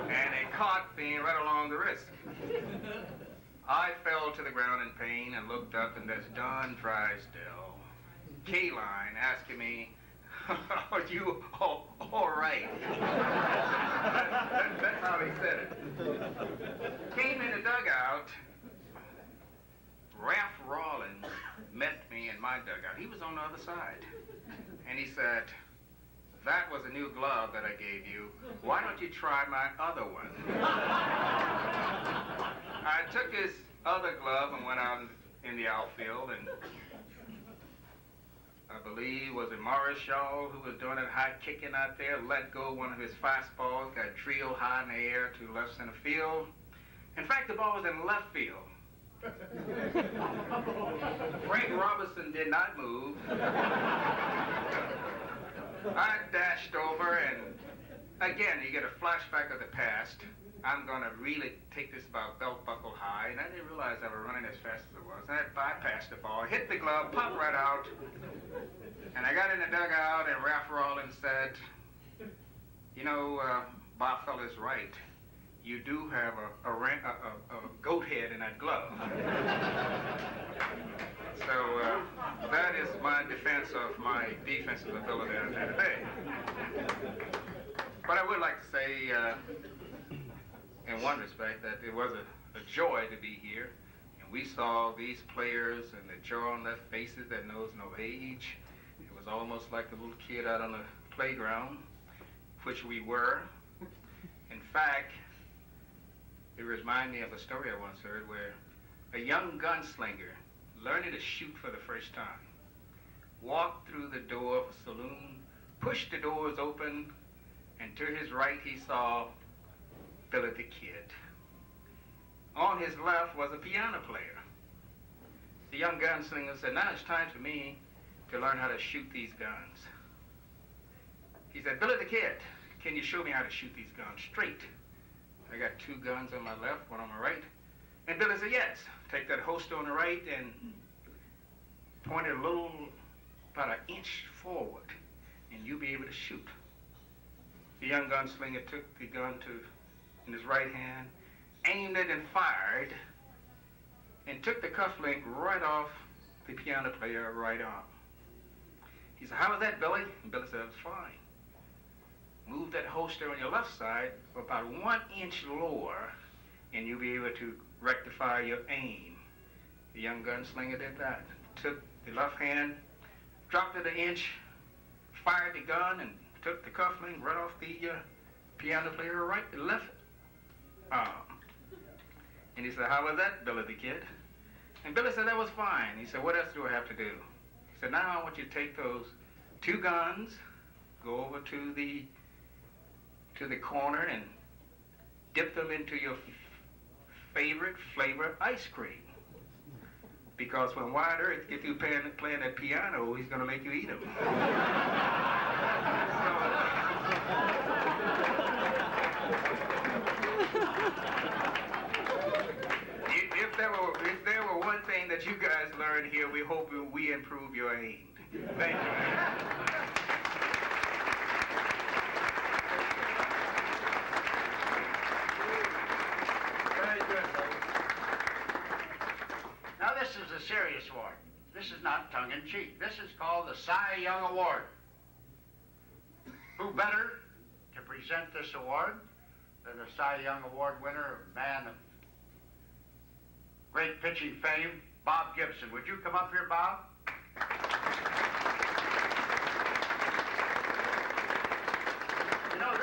And it caught me right along the wrist. I fell to the ground in pain and looked up, and there's Don Drysdale, Kaline, asking me, are you all right? That's how he said it. Came in the dugout. Ralph Rawlins met me in my dugout. He was on the other side. And he said, that was a new glove that I gave you. Why don't you try my other one? I took his other glove and went out in the outfield, and I believe was it Marichael who was doing it high kicking out there, let go one of his fastballs, got drilled high in the air to left center field. In fact, the ball was in left field. Frank Robinson did not move. I dashed over and Again, you get a flashback of the past. I'm going to really take this about belt buckle high, and I didn't realize I was running as fast as I was. And I bypassed the ball, hit the glove, popped right out, and I got in the dugout, and Ralph Rawlins said, you know, Bob Fella's right. You do have a goat head in that glove. So that is my defense of my defensive ability on that day. But I would like to say, in one respect, that it was a joy to be here. And we saw these players and the joy on their faces that knows no age. It was almost like a little kid out on the playground, which we were. In fact, it reminded me of a story I once heard where a young gunslinger learning to shoot for the first time walked through the door of a saloon, pushed the doors open, and to his right he saw Billy the Kid. On his left was a piano player. The young gunslinger said, now it's time for me to learn how to shoot these guns. He said, Billy the Kid, can you show me how to shoot these guns straight? I got two guns on my left, one on my right. And Billy said, yes. Take that holster on the right and point it a little, about an inch forward, and you'll be able to shoot. The young gunslinger took the gun in his right hand, aimed it and fired, and took the cufflink right off the piano player right arm. He said, how was that, Billy? And Billy said, it was fine. Move that holster on your left side about 1 inch lower, and you'll be able to rectify your aim. The young gunslinger did that. Took the left hand, dropped it an inch, fired the gun, and took the cufflink right off the piano player left arm. And he said, how was that, Billy the Kid? And Billy said, that was fine. He said, what else do I have to do? He said, now I want you to take those two guns, go over to the corner and dip them into your favorite flavor ice cream. Because when Wyatt Earp gets through playing that piano, he's going to make you eat them. If there were one thing that you guys learned here, we hope we improve your aim. Thank you. Now this is a serious award. This is not tongue-in-cheek. This is called the Cy Young Award. Who better to present this award than the Cy Young Award winner, a man of great pitching fame, Bob Gibson. Would you come up here, Bob? You know,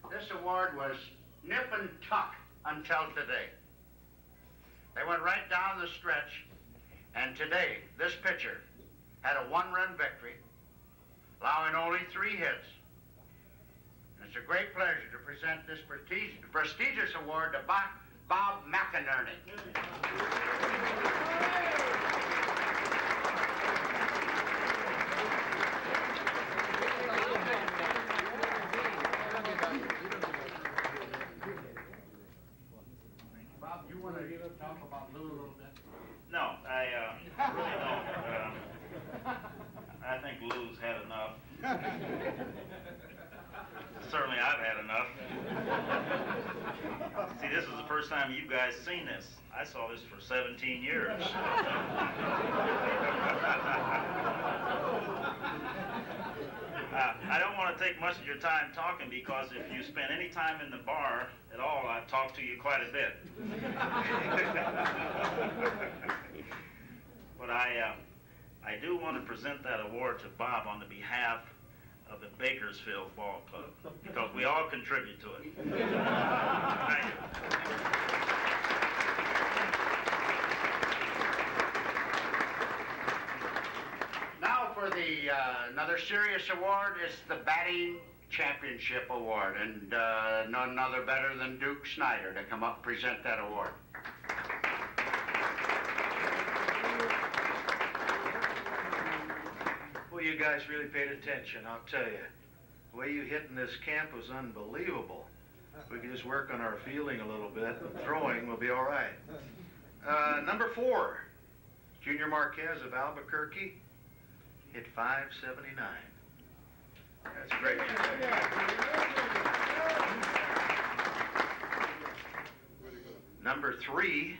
this award was nip and tuck until today. They went right down the stretch, and today, this pitcher had a one-run victory, allowing only 3 hits. And it's a great pleasure to present this prestigious award to Bob McInerney. Bob, you want to talk about Lou a little bit? No, I really don't. I think Lou's had enough. Certainly I've had enough. See, this is the first time you guys seen this. I saw this for 17 years. I don't want to take much of your time talking because if you spend any time in the bar at all, I've talked to you quite a bit. But I do want to present that award to Bob on the behalf of the Bakersfield Ball Club, because we all contribute to it. Thank you. Now for the another serious award, it's the Batting Championship Award, and none other better than Duke Snider to come up and present that award. Well, you guys really paid attention, I'll tell you. The way you hit in this camp was unbelievable. If we could just work on our fielding a little bit, throwing, we'll be all right. Number 4, Junior Marquez of Albuquerque, hit .579. That's great. Number 3,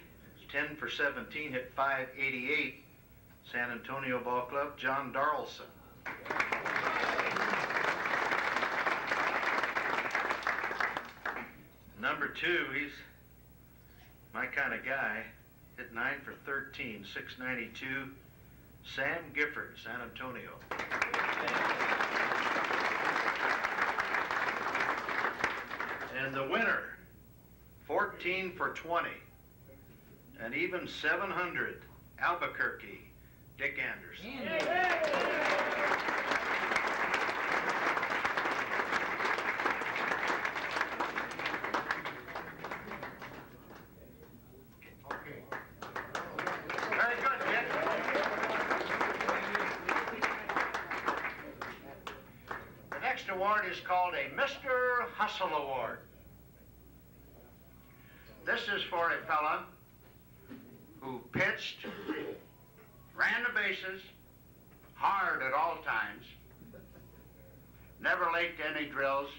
10 for 17, hit .588, San Antonio Ball Club, John Darlson. Number 2, he's my kind of guy, hit 9 for 13, 692, Sam Gifford, San Antonio. And the winner, 14 for 20, and even 700, Albuquerque, Dick Anderson. Very good, Dick. The next award is called a Mr. Hustle Award. This is for a fella who pitched, ran the bases, hard at all times, never late to any drills,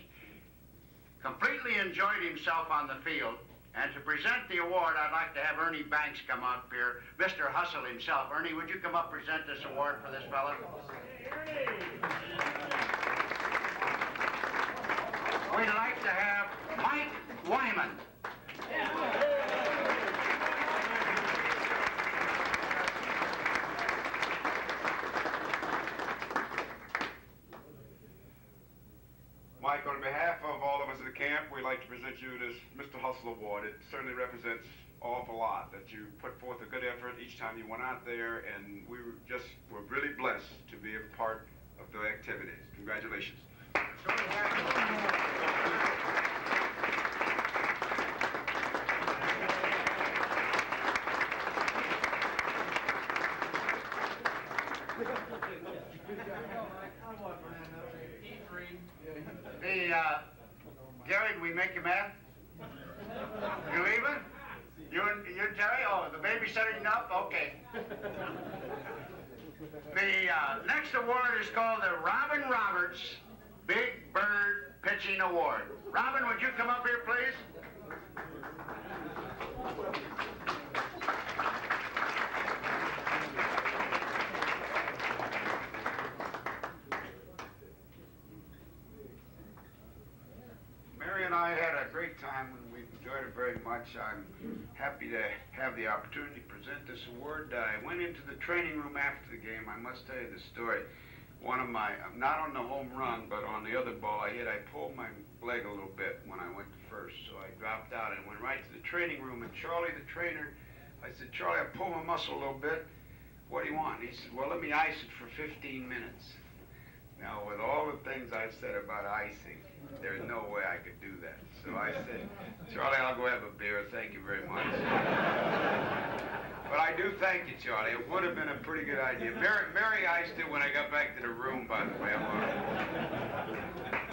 completely enjoyed himself on the field. And to present the award, I'd like to have Ernie Banks come up here, Mr. Hustle himself. Ernie, would you come up present this award for this fella? We'd like to have Mike Wyman. Mike, on behalf of all of us at the camp, we'd like to present you this Mr. Hustle Award. It certainly represents an awful lot that you put forth a good effort each time you went out there, and we were really blessed to be a part of the activities. Congratulations. Jerry, did we make you mad? You leaving? You Jerry? Oh, the baby's setting up? Okay. The next award is called the Robin Roberts Big Bird Pitching Award. Robin, would you come up here, please? Mary and I had a great time and we enjoyed it very much. I'm happy to have the opportunity to present this award. I went into the training room after the game. I must tell you the story. One of my, not on the home run, but on the other ball I hit, I pulled my leg a little bit when I went to first, so I dropped out and went right to the training room. And Charlie, the trainer, I said, Charlie, I pulled my muscle a little bit. What do you want? He said, well, let me ice it for 15 minutes. Now, with all the things I've said about icing, there's no way I could do that. So I said, Charlie, I'll go have a beer. Thank you very much. But I do thank you, Charlie. It would have been a pretty good idea. Mary iced it when I got back to the room, by the way.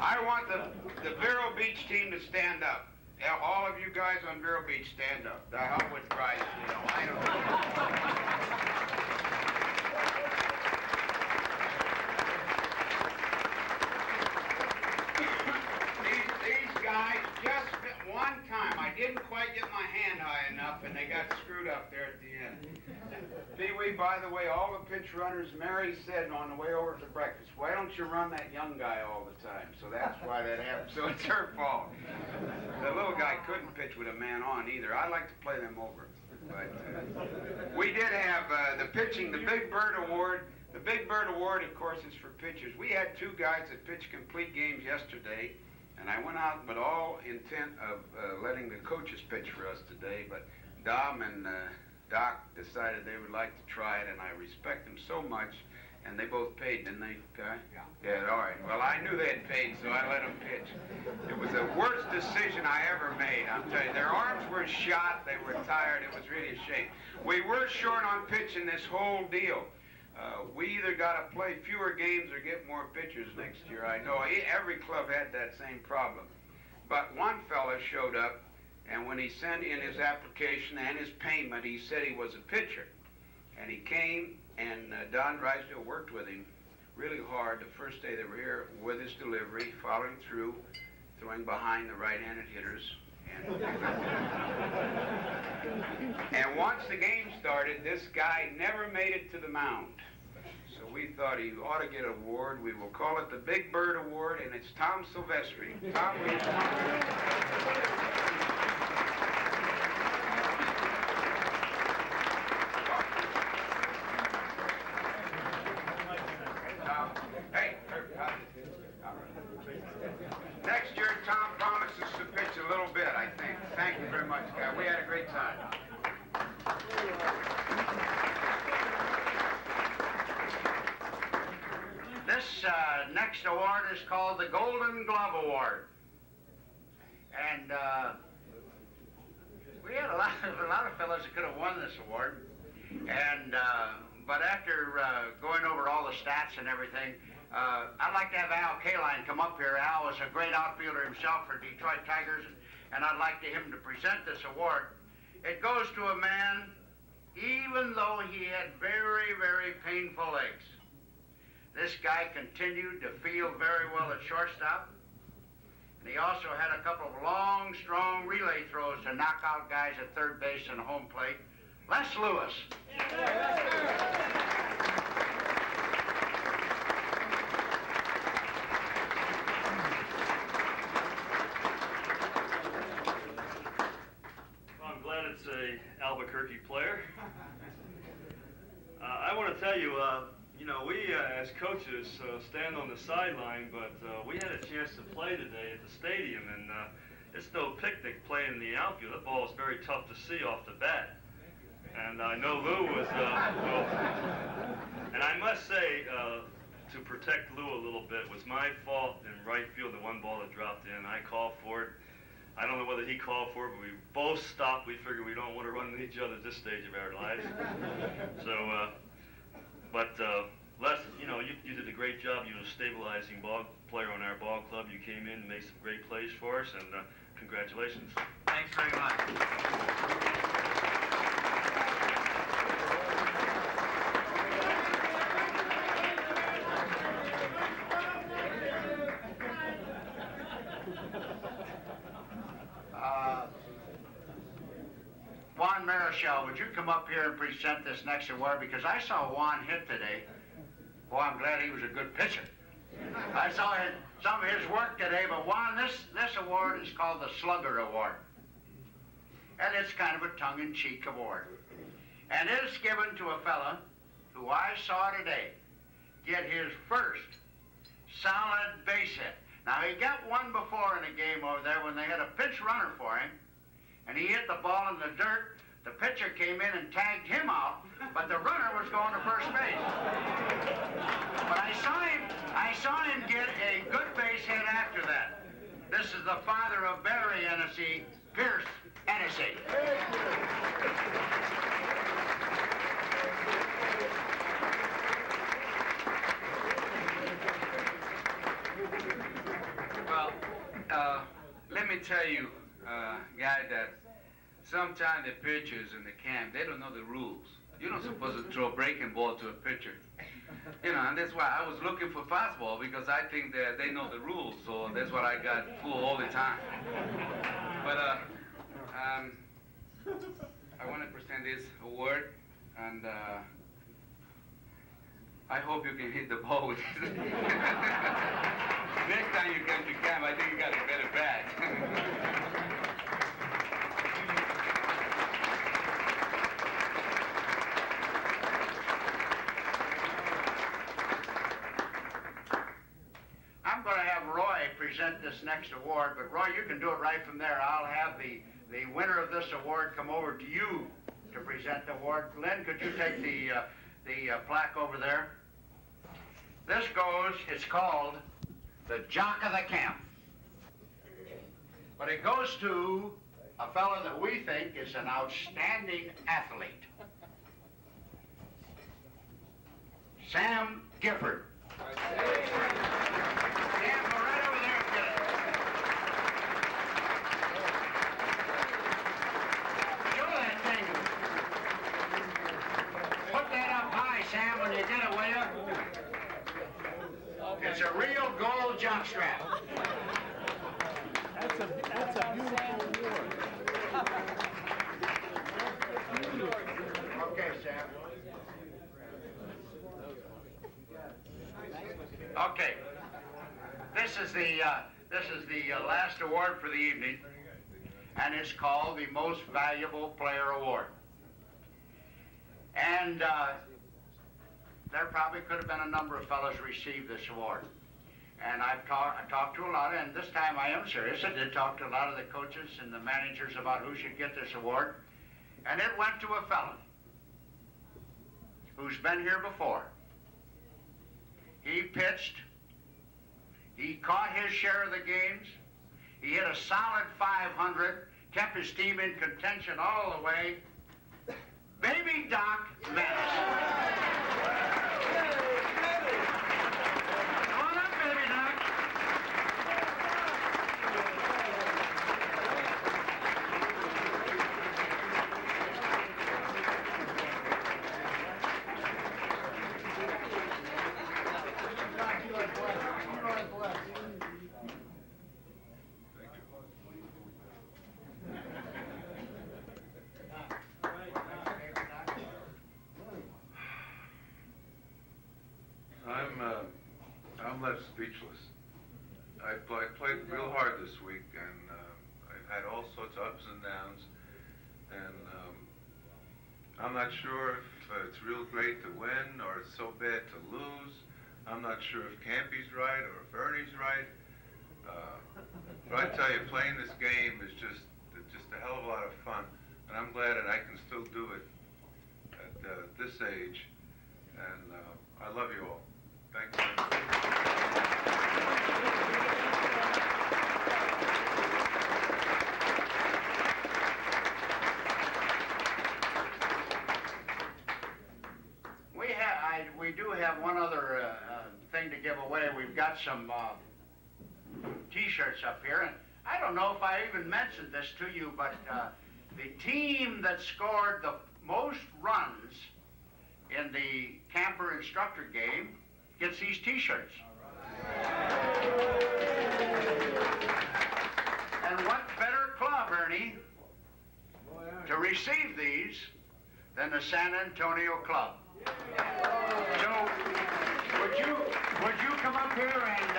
I want the Vero Beach team to stand up. Yeah, all of you guys on Vero Beach, stand up. The hell with Drysdale. I don't know. Guys, just one time, I didn't quite get my hand high enough, and they got screwed up there at the end. Pee-wee, by the way, all the pitch runners, Mary said on the way over to breakfast, why don't you run that young guy all the time? So that's why that happened. So it's her fault. The little guy couldn't pitch with a man on either. I like to play them over. But we did have the pitching, the Big Bird Award. The Big Bird Award, of course, is for pitchers. We had 2 guys that pitched complete games yesterday. And I went out with all intent of letting the coaches pitch for us today, but Dom and Doc decided they would like to try it, and I respect them so much. And they both paid, didn't they, Guy? Yeah, all right. Well, I knew they had paid, so I let them pitch. It was the worst decision I ever made, I'm telling you. Their arms were shot, they were tired, it was really a shame. We were short on pitching this whole deal. We either got to play fewer games or get more pitchers next year. I know every club had that same problem. But one fella showed up, and when he sent in his application and his payment, he said he was a pitcher. And he came, and Don Drysdale worked with him really hard the first day they were here with his delivery, following through, throwing behind the right-handed hitters. And once the game started, this guy never made it to the mound. So we thought he ought to get an award. We will call it the Big Bird Award, and it's Tom Silvestri. Tom, hey, next year Tom promises to pitch a little bit, I think. Thank you very much, guy. We had a great time. This next award is called the Golden Glove Award. And we had a lot of fellas that could have won this award. And but after going over all the stats and everything, I'd like to have Kaline come up here. Al was a great outfielder himself for Detroit Tigers, and I'd like him to present this award. It goes to a man, even though he had very, very painful legs. This guy continued to field very well at shortstop. And he also had a couple of long, strong relay throws to knock out guys at third base and home plate. Les Lewis. Well, I'm glad it's a Albuquerque player. I want to tell you, we as coaches stand on the sideline, but we had a chance to play today at the stadium, and it's no picnic playing in the outfield. That ball is very tough to see off the bat. And I know Lou was, and I must say, to protect Lou a little bit, it was my fault in right field, the one ball that dropped in. I called for it. I don't know whether he called for it, but we both stopped. We figured we don't want to run into each other at this stage of our lives. So, Les, you did a great job. You were a stabilizing ball player on our ball club. You came in and made some great plays for us, and congratulations. Thanks very much. Marichael, would you come up here and present this next award? Because I saw Juan hit today. Boy, I'm glad he was a good pitcher. I saw some of his work today, but Juan, this award is called the Slugger Award. And it's kind of a tongue-in-cheek award. And it is given to a fella who I saw today get his first solid base hit. Now, he got one before in a game over there when they had a pinch runner for him, and he hit the ball in the dirt. The pitcher came in and tagged him out, but the runner was going to first base. But I saw him get a good base hit after that. This is the father of Barry Hennessy, Pierce Hennessy. Well, let me tell you, guy, that sometimes the pitchers in the camp, they don't know the rules. You're not supposed to throw a breaking ball to a pitcher. And that's why I was looking for fastball, because I think that they know the rules, so that's what I got fooled all the time. But I want to present this award, and I hope you can hit the ball with it. Next time you come to camp, I think you got a better bat. Present this next award, but Roy, you can do it right from there. I'll have the winner of this award come over to you to present the award. Lynn, could you take the plaque over there? This it's called the Jock of the Camp. But it goes to a fellow that we think is an outstanding athlete. Sam Gifford. Sam, go right over there and get it. Show that thing. Put that up high, Sam, when you get it, will you? It's a real gold jockstrap. That's a beautiful award. Okay, Sam. Okay. This is the last award for the evening, and it's called the Most Valuable Player Award. And there probably could have been a number of fellows receive this award. And I talked to a lot, and this time I am serious. I did talk to a lot of the coaches and the managers about who should get this award. And it went to a fellow who's been here before. He pitched. He caught his share of the games. He hit a solid 500, kept his team in contention all the way. Baby Doc Madison. Come on up, Baby Doc. I'm left speechless. I played real hard this week, and I've had all sorts of ups and downs, and I'm not sure if it's real great to win or it's so bad to lose. I'm not sure if Campy's right or if Ernie's right. But I tell you, playing this game is just a hell of a lot of fun, and I'm glad that I can still do it at this age, and I love you all. Thank you. We do have one other thing to give away. We've got some T-shirts up here, and I don't know if I even mentioned this to you, but the team that scored the most runs in the camper instructor game gets these T-shirts. And what better club, Ernie, to receive these than the San Antonio Club? So, would you come up here and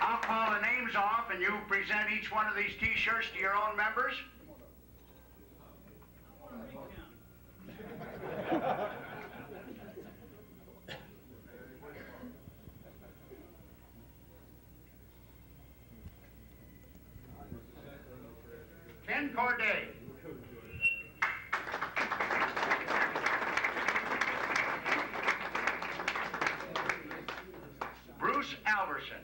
I'll call the names off and you present each one of these T-shirts to your own members? Ken Corday. Bruce Alverson.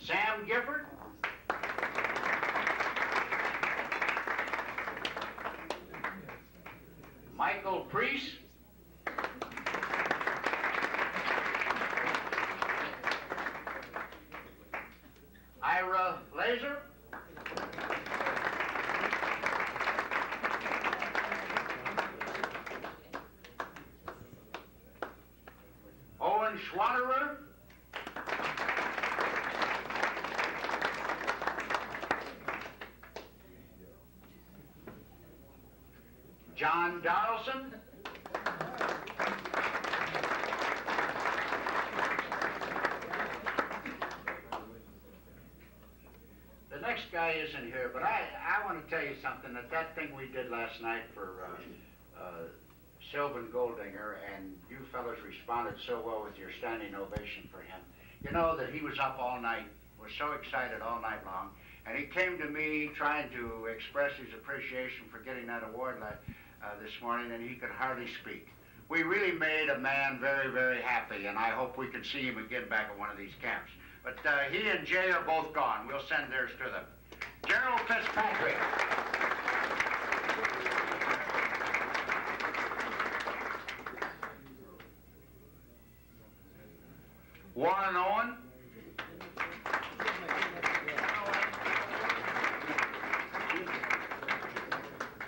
Sam Gifford. Michael Priest. Ira Laser. Owen Schwannerer. John Donaldson. The next guy isn't here, but I want to tell you something, that thing we did last night for Sylvan Goldinger, and you fellas responded so well with your standing ovation for him. You know that he was up all night, was so excited all night long, and he came to me trying to express his appreciation for getting that award this morning, and he could hardly speak. We really made a man very, very happy, and I hope we can see him again back at one of these camps. But he and Jay are both gone. We'll send theirs to them. Jay Gerald Fitzpatrick. Warren Owen.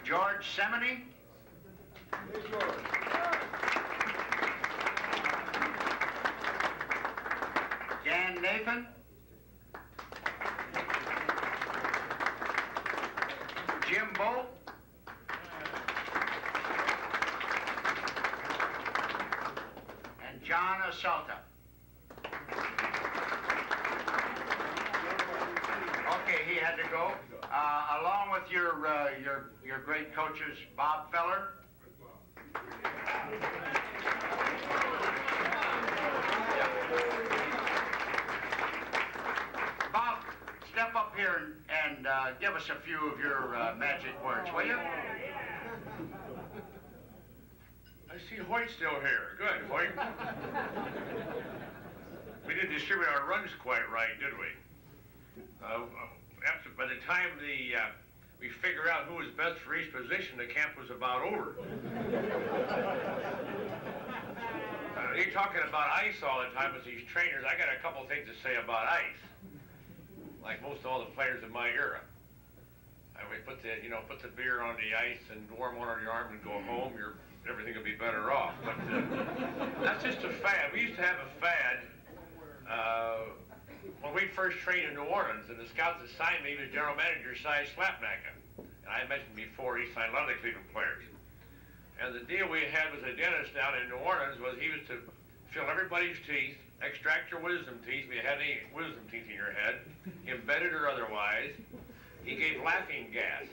George Semeny. Jan Nathan. Jim Bolt. And John Asalta. Okay, he had to go. Along with your great coaches, Bob Feller. Bob, step up here and give us a few of your magic words, will you? I see Hoyt's still here. Good, Hoyt. We didn't distribute our runs quite right, did we? By the time we figure out who was best for each position, the camp was about over. You're talking about ice all the time with these trainers. I got a couple of things to say about ice. Like most all the players in my era. We put the beer on the ice and warm one on your arm and go home. Everything will be better off. But that's just a fad. We used to have a fad. When we first trained in New Orleans, and the scouts assigned me the general manager, Cy Slapnaka. And I mentioned before, he signed a lot of the Cleveland players. And the deal we had with the dentist down in New Orleans was he was to fill everybody's teeth, extract your wisdom teeth if you had any wisdom teeth in your head, embedded or otherwise. He gave laughing gas,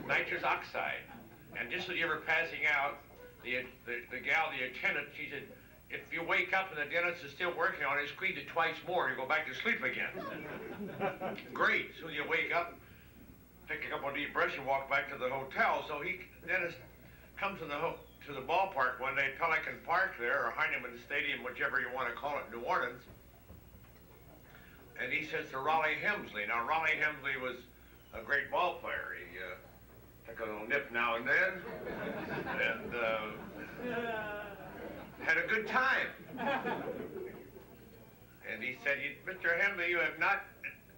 nitrous oxide. And just as you were passing out, the gal, the attendant, she said, if you wake up and the dentist is still working on it, squeeze it twice more, you go back to sleep again. Great. So you wake up, take a couple of deep breaths, and walk back to the hotel. So dentist comes to the ballpark one day, Pelican Park there, or Heinemann Stadium, whichever you want to call it, New Orleans. And he says to Raleigh Hemsley. Now, Raleigh Hemsley was a great ball player. He took a little nip now and then, and had a good time. And he said, Mr. Hemsley, you have not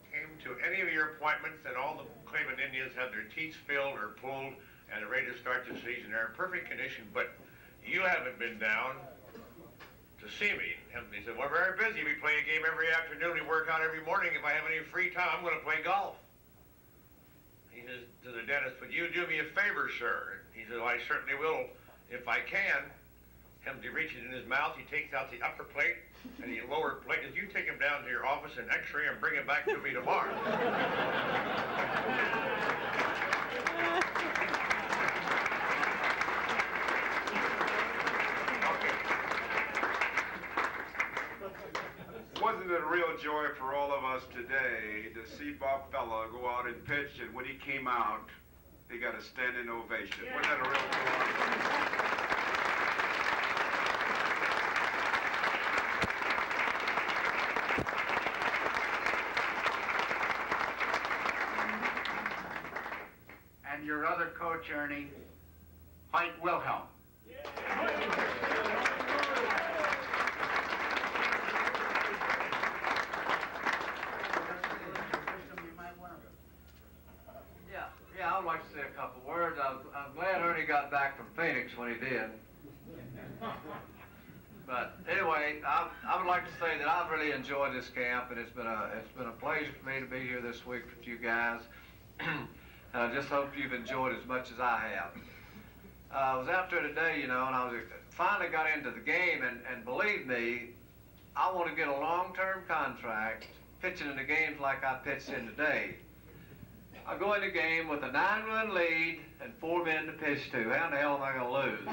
came to any of your appointments, and all the Cleveland Indians have their teeth filled or pulled and are ready to start the season. They're in perfect condition, but you haven't been down to see me. Hemsley said, we're very busy. We play a game every afternoon. We work out every morning. If I have any free time, I'm going to play golf. He says to the dentist, would you do me a favor, sir? He said, well, I certainly will if I can. Hemsley reaches in his mouth, he takes out the upper plate and the lower plate. As you take him down to your office and x-ray and bring him back to me tomorrow. Okay. Wasn't it a real joy for all of us today to see Bob Feller go out and pitch, and when he came out, he got a standing ovation. Wasn't that a real joy? And your other coach, Ernie, White Wilhelm. Yeah, I'd like to say a couple words. I'm glad Ernie got back from Phoenix when he did. But anyway, I would like to say that I've really enjoyed this camp, and it's been a pleasure for me to be here this week with you guys. And I just hope you've enjoyed as much as I have. I was out there today, and I finally got into the game, and believe me, I want to get a long-term contract pitching in the games like I pitched in today. I go in the game with a 9-run lead and 4 men to pitch to. How in the hell am I going to lose?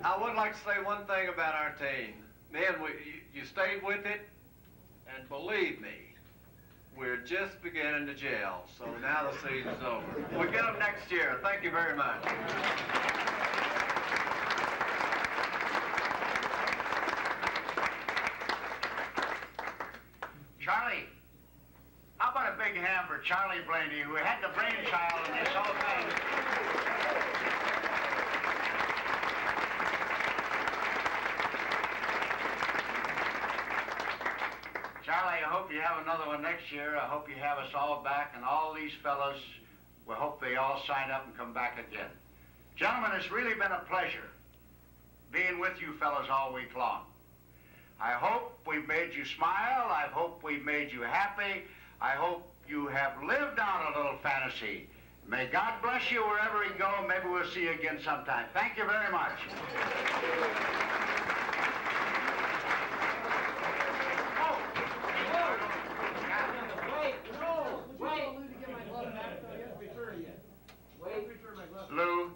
I would like to say one thing about our team. Man, you stayed with it, and believe me, we're just beginning to gel. So now the season's over. We'll get them next year. Thank you very much. hand for Charlie Blaney, who had the brainchild in this whole thing. Charlie, I hope you have another one next year. I hope you have us all back, and all these fellows, we hope they all sign up and come back again. Gentlemen, it's really been a pleasure being with you fellows all week long. I hope we've made you smile. I hope we've made you happy. I hope you have lived out a little fantasy. May God bless you wherever you go. Maybe we'll see you again sometime. Thank you very much. Lou,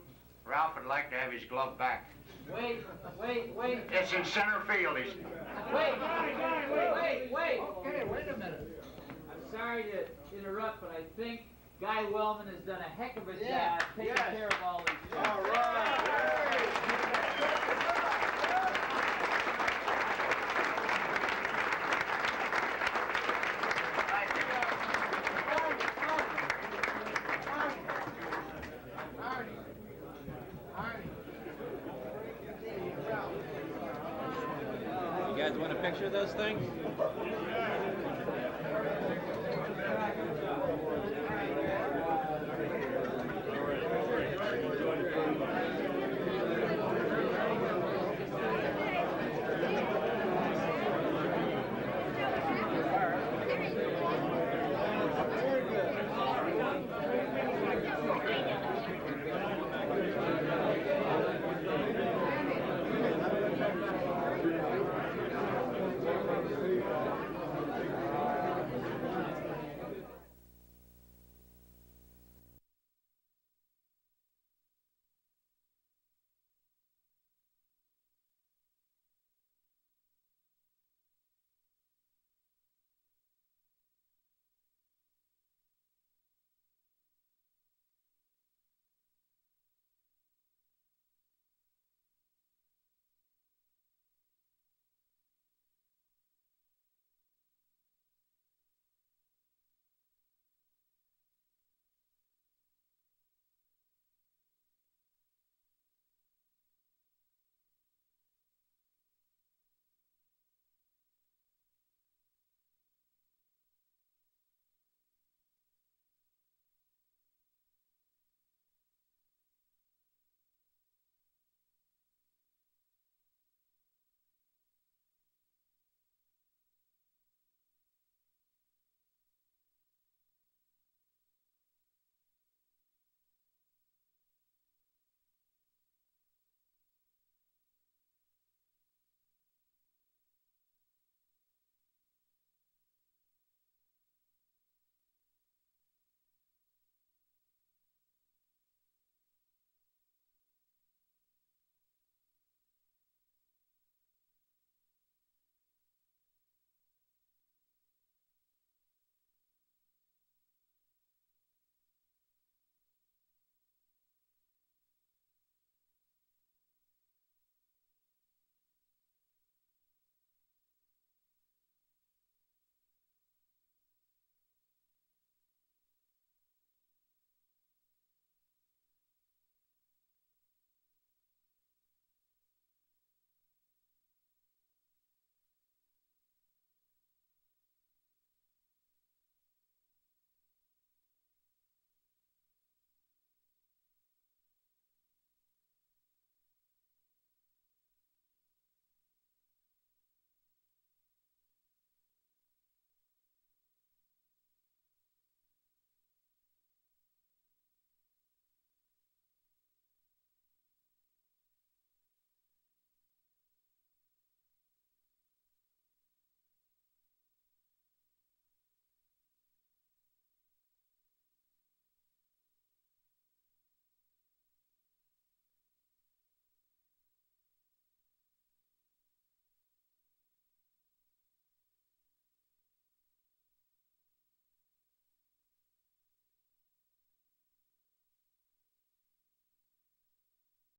Ralph would like to have his glove back. Wait. It's in center field. He's... Wait. Okay, wait a minute. I'm sorry to interrupt, but I think Guy Wellman has done a heck of a job taking care of all these things. All right. You guys want a picture of those things?